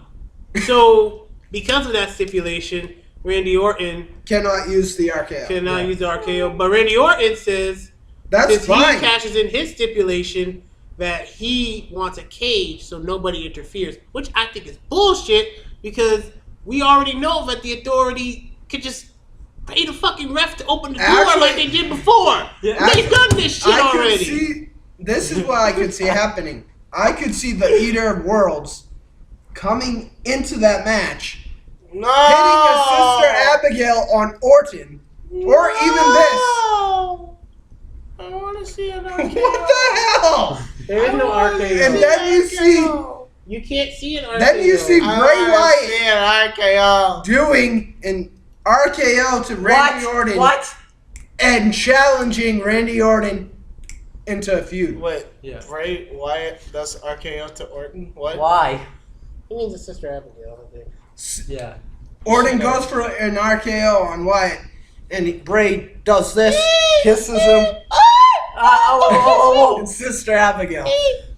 So, because of that stipulation, Randy Orton Cannot use the RKO. cannot use the RKO. But Randy Orton says, That's Because fine. he cashes in his stipulation that he wants a cage so nobody interferes, which I think is bullshit because we already know that the authority could just pay the fucking ref to open the door like they did before. They've done this shit already. This is what I could see happening. I could see the Eater of Worlds coming into that match, hitting a Sister Abigail on Orton, or even this. I want to see an RKO. What the hell? There is no RKO. And then you see, You can't see an RKO. then you see Bray Wyatt See an RKO. doing an RKO to Randy Orton What? and challenging Randy Orton into a feud. Wait, Yeah. Bray Wyatt does RKO to Orton? What? Why? He means a Sister Abigail, I think. Yeah. Orton goes for an RKO on Wyatt, and Bray does this, kisses him, and Sister Abigail.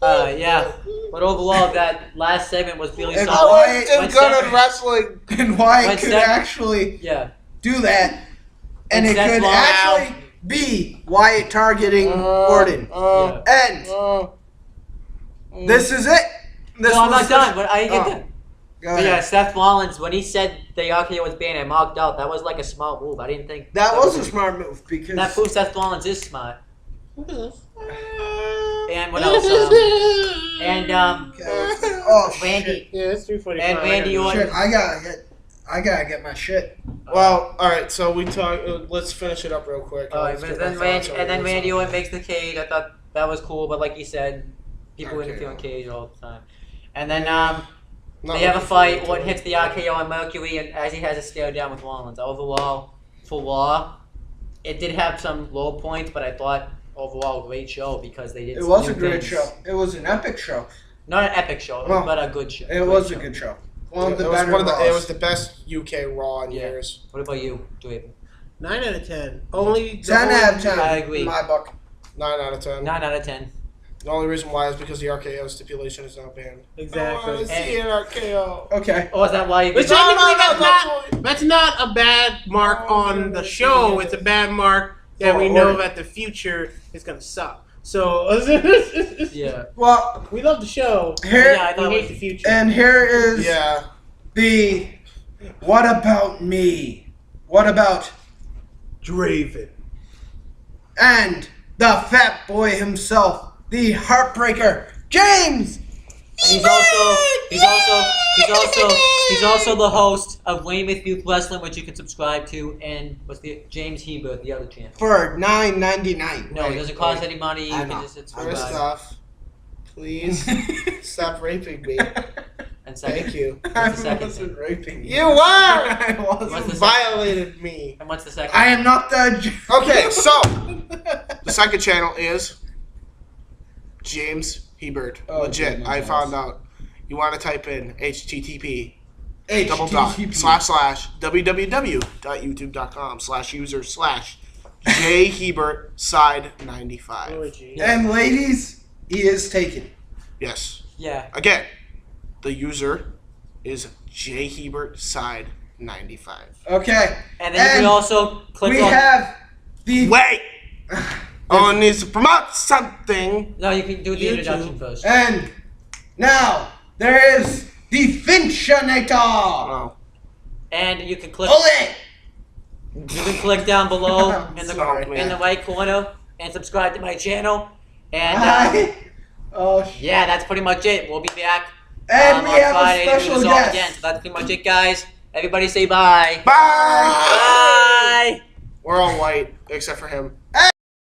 Yeah. But overall, that last segment was really And solid. Wyatt I'm good at wrestling. And Wyatt When could Seth- actually Yeah. do that, and When it Seth could Rollins- actually be Wyatt targeting Orton. Yeah. And this is it. This No, I'm was not done. But I get Oh. done. Go But yeah, ahead. Seth Rollins, when he said the RKO was banned, I marked out. That was like a smart move. I didn't think That was a smart move because That proves Seth Rollins is smart. Look at this. And what else? oh Randy. Yeah, it's 3:45. And Randy Orton. shit, I gotta get my shit. Well, all right. So we talk. Let's finish it up real quick. Alright, Let's but get then my thoughts on Randy this. Orton makes the cage. I thought that was cool, but like you said, people RKO. interfere on cage all the time. And then Not they have a looking fight. forward Orton to hits the RKO on Mercury, and as he has a stare down with Rollins. Overall, for Raw, it did have some low points, but I thought overall great show because they did. It was new a great things. show. It was an epic show. Not an epic show, Well, but a good show. It Great was a show. good show. One of the it was better one of the, it Raws. was the best UK Raw in Yeah. years. What about you, Dwayne? 9 out of 10. Only 10 out of 10 I agree. in my book. 9 out of 10. 9 out of 10. The only reason why is because the RKO stipulation is not banned. I Exactly. want to see an RKO. Okay. Oh, is that why you But did technically, that's not a bad mark on the show. It's a bad mark that we know that the future is gonna suck. So Yeah. Well, we love the show. here Yeah, I We thought hate the future. and here is Yeah. the what about me? What about Draven. and the fat boy himself, the heartbreaker, James. And he's also the host of Weymouth Youth Wrestling, which you can subscribe to, and what's the James Hebert, the other channel. For $9.99. No, it doesn't cost any money. You I can know. just First subscribe. off, please stop raping me. And second, Thank you. I What's the second wasn't raping You were! I What's wasn't. the Violated me. and what's the second? I am not the. Okay, so the second channel is James Hebert. Oh, Legit. goodness. I found out. You want to type in HTTP HTTP. www.youtube.com/user/JHebert side 95. Oh, gee. And ladies, he is taken. Yes. Yeah. Again, the user is JHebert side 95. Okay. And then you And can also click We on. have the. Wait! Owen needs to promote something. No, you can do the YouTube. introduction first. And now there is the Finchinator. Oh. And you can click. Ole. You can click down below I'm in the sorry. in the right corner and subscribe to my channel. And Hi. Oh. yeah, that's pretty much it. We'll be back And we on have Friday a to do special this all guest. again. So that's pretty much it, guys. Everybody say bye. Bye! Bye. We're all white, except for him. And